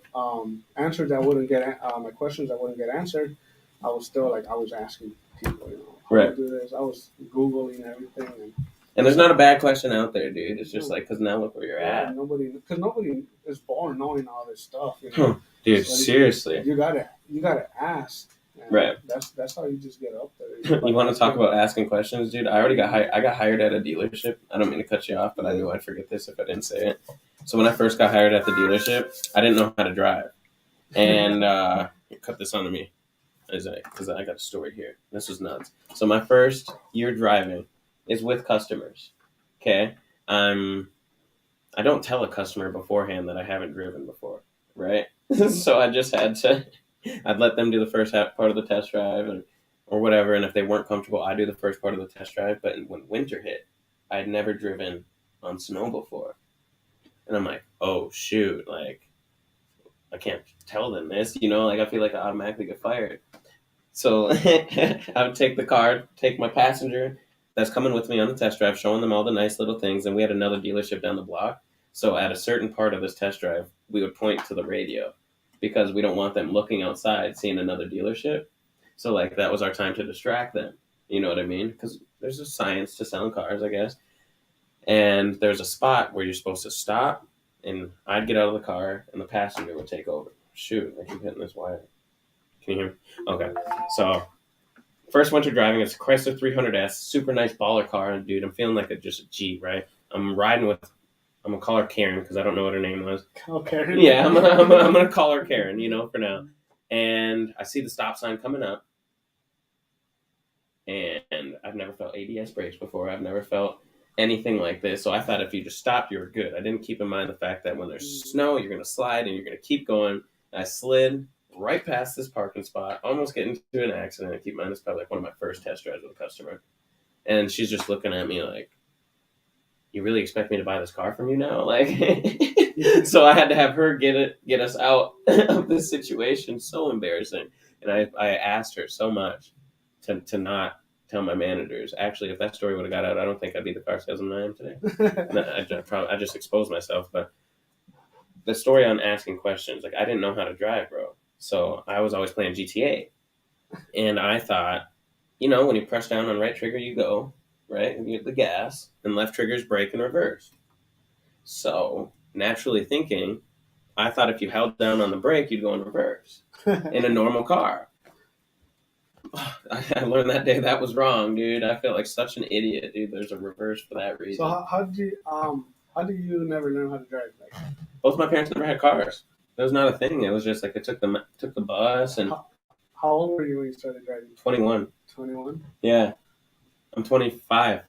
answers that wouldn't get my questions that wouldn't get answered. I was still I was asking people, how to do this. I was Googling everything. And there's not a bad question out there, dude. It's just because now look where you're at. Nobody is born knowing all this stuff. Dude, so seriously. You gotta ask. Right. That's how you just get up there. You want to talk about asking questions, dude? I already got hired. I got hired at a dealership. I don't mean to cut you off, but I knew I'd forget this if I didn't say it. So when I first got hired at the dealership, I didn't know how to drive, and cut this onto me, because I got a story here. This was nuts. So my first year driving is with customers. Okay, I don't tell a customer beforehand that I haven't driven before, right? So I just had to. I'd let them do the first part of the test drive or whatever, and if they weren't comfortable, I'd do the first part of the test drive. But when winter hit, I'd never driven on snow before. And I'm like, oh, shoot, I can't tell them this, I feel like I automatically get fired. So I would take the car, take my passenger that's coming with me on the test drive, showing them all the nice little things, and we had another dealership down the block. So at a certain part of this test drive, we would point to the radio, because we don't want them looking outside, seeing another dealership. So, that was our time to distract them. You know what I mean? Because there's a science to selling cars, I guess. And there's a spot where you're supposed to stop, and I'd get out of the car, and the passenger would take over. Shoot, I keep hitting this wire. Can you hear me? Okay. So, first winter driving, it's a Chrysler 300S, super nice baller car. And, dude, I'm feeling like just a G, right? I'm going to call her Karen because I don't know what her name was. Call Karen? Yeah, I'm going to call her Karen, for now. And I see the stop sign coming up. And I've never felt ABS brakes before. I've never felt anything like this. So I thought if you just stopped, you were good. I didn't keep in mind the fact that when there's snow, you're going to slide and you're going to keep going. I slid right past this parking spot, almost getting into an accident. Keep in mind, it's probably one of my first test drives with a customer. And she's just looking at me like, you really expect me to buy this car from you now? So I had to have her get us out of this situation. So embarrassing. And I asked her so much to not tell my managers. Actually, if that story would have got out, I don't think I'd be the car salesman I am today. I just exposed myself. But the story on asking questions, I didn't know how to drive, bro. So I was always playing GTA. And I thought, when you press down on right trigger, you go. Right? And you hit the gas, and left trigger's brake and reverse. So, naturally thinking, I thought if you held down on the brake, you'd go in reverse in a normal car. I learned that day that was wrong, dude. I felt like such an idiot, dude. There's a reverse for that reason. So how did you never learn how to drive? Like, Both my parents never had cars. That was not a thing. It was just like I took the bus and. How old were you when you started driving? 21. 21. Yeah, I'm 25.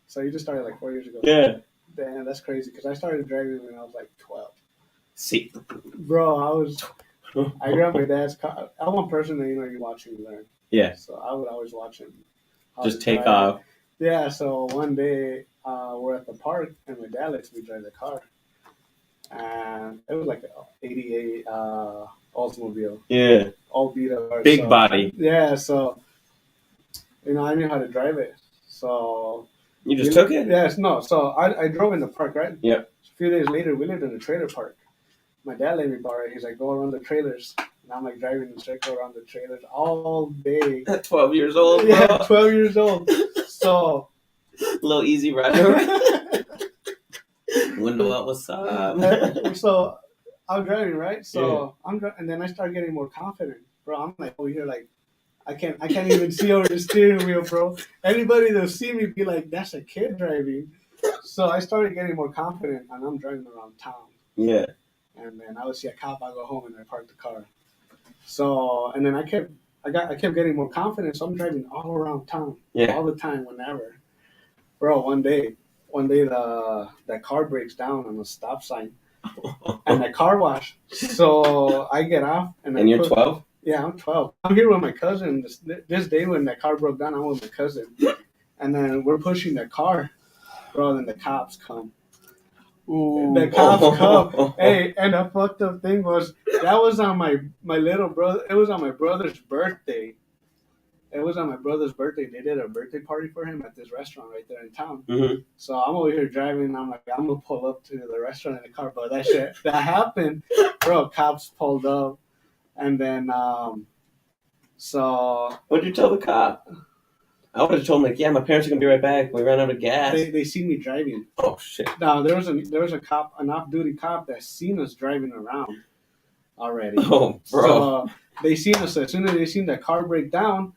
So you just started like 4 years ago. Yeah. Damn, that's crazy. Because I started driving when I was like 12. See, Bro, I grew up with my dad's car. I'm one person that you watch and you learn. Yeah. So I would always watch him. Just take off. Yeah. So one day we're at the park and my dad lets me drive the car, and it was like an '88 Oldsmobile. Yeah. All beat up. Big body. Yeah. So I knew how to drive it. So you just took it? Yes. No. So I drove in the park, right? Yep. A few days later, we lived in a trailer park. My dad let me borrow it. He's like, go around the trailers. And I'm like driving in circle around the trailers all day. At 12 years old, bro. Yeah, 12 years old. So. A little easy rider. Window up, what's up? So I'm driving, right? So yeah. And then I start getting more confident. Bro, I'm like over here like, I can't even see over the steering wheel, bro. Anybody that'll see me be like, that's a kid driving. So I started getting more confident and I'm driving around town. Yeah. And then I would see a cop, I go home and I park the car. So, and then I kept getting more confident. So I'm driving all around town, all the time, whenever. Bro, one day that car breaks down on a stop sign, and the car wash. So I get off, and you're 12. Yeah, I'm 12. I'm here with my cousin. This day when that car broke down, I'm with my cousin, and then we're pushing the car, bro. Then the cops come. Ooh. The cops come. Hey, and the fucked up thing was that was on my little brother. It was on my brother's birthday. It was on my brother's birthday. They did a birthday party for him at this restaurant right there in town. Mm-hmm. So I'm over here driving. And I'm like, I'm gonna pull up to the restaurant in the car, bro. That happened, bro. Cops pulled up, and then so what'd you tell the cop? I would have told him, like, yeah, my parents are gonna be right back. We ran out of gas. They see me driving. Oh shit! No, there was a cop, an off-duty cop that seen us driving around already. Oh, bro! So they seen us as soon as they seen that car break down.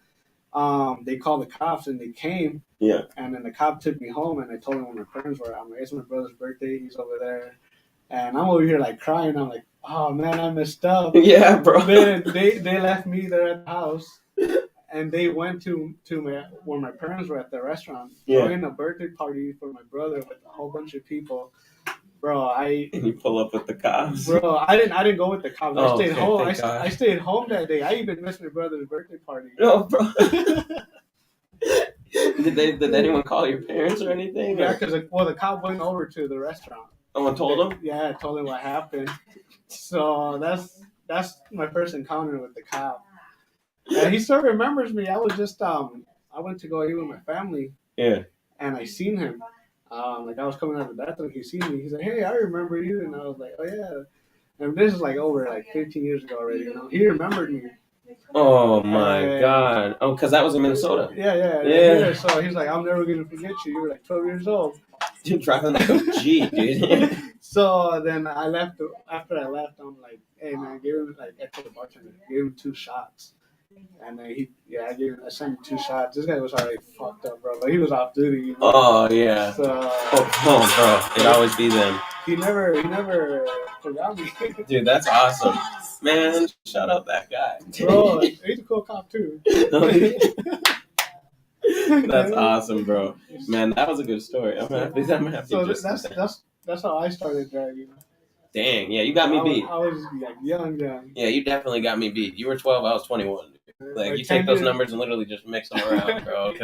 They called the cops and they came. Yeah. And then the cop took me home and I told him where my parents were. I'm like, it's my brother's birthday. He's over there, and I'm over here like crying. I'm like, oh man, I messed up. Yeah, bro. Then they left me there at the house. And they went to where my parents were at the restaurant, throwing a birthday party for my brother with a whole bunch of people. Bro, and you pull up with the cops. Bro, I didn't go with the cops. I stayed home. I stayed home that day. I even missed my brother's birthday party. No, bro. Did anyone call your parents or anything? Yeah, because the cop went over to the restaurant. Someone told him? Yeah, I told him what happened. So that's my first encounter with the cop. And he still remembers me. I was just I went to go eat with my family. Yeah. And I seen him. Like I was coming out of the bathroom, he seen me. He's like, "Hey, I remember you." And I was like, "Oh yeah." And this is like over like 15 years ago already. He remembered me. Oh my god! Oh, because that was in Minnesota. Yeah. So he's like, "I'm never gonna forget you. You were like 12 years old." You're driving like a G, dude. So then I left. After I left, I'm like, "Hey man, give him like I told the bartender, give him 2 shots." And then I sent him 2 shots. This guy was already fucked up, bro. But he was off duty. Oh yeah. So, bro, it'd always be them. He never forgot me. Dude, that's awesome, man. Shout out that guy. Bro, he's a cool cop too. That's awesome, bro. Man, that was a good story. I'm happy. So that's how I started driving. Dang, yeah, you got me beat. I was like young. Yeah, you definitely got me beat. You were 12, I was 21. Like you take those numbers and literally just mix them around, bro.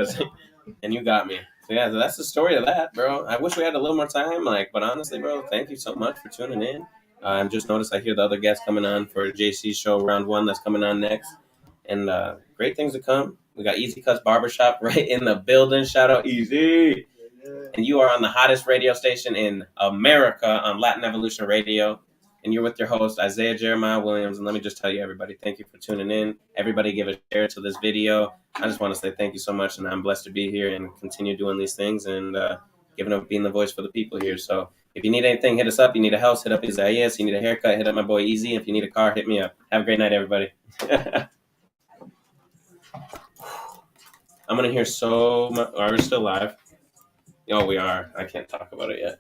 And you got me. So yeah, that's the story of that, bro. I wish we had a little more time, but honestly, bro, thank you so much for tuning in. I just noticed I hear the other guests coming on for JC's show, round 1, that's coming on next. And great things to come. We got Easy Cuts Barbershop right in the building. Shout out Easy. And you are on the hottest radio station in America on Latin Evolution Radio. And you're with your host, Isaiah Jeremiah Williams. And let me just tell you, everybody, thank you for tuning in. Everybody give a share to this video. I just want to say thank you so much. And I'm blessed to be here and continue doing these things and being the voice for the people here. So if you need anything, hit us up. You need a house, hit up Isaiah. If you need a haircut, hit up my boy Easy. If you need a car, hit me up. Have a great night, everybody. I'm gonna hear so much. Are we still live? Oh, we are. I can't talk about it yet.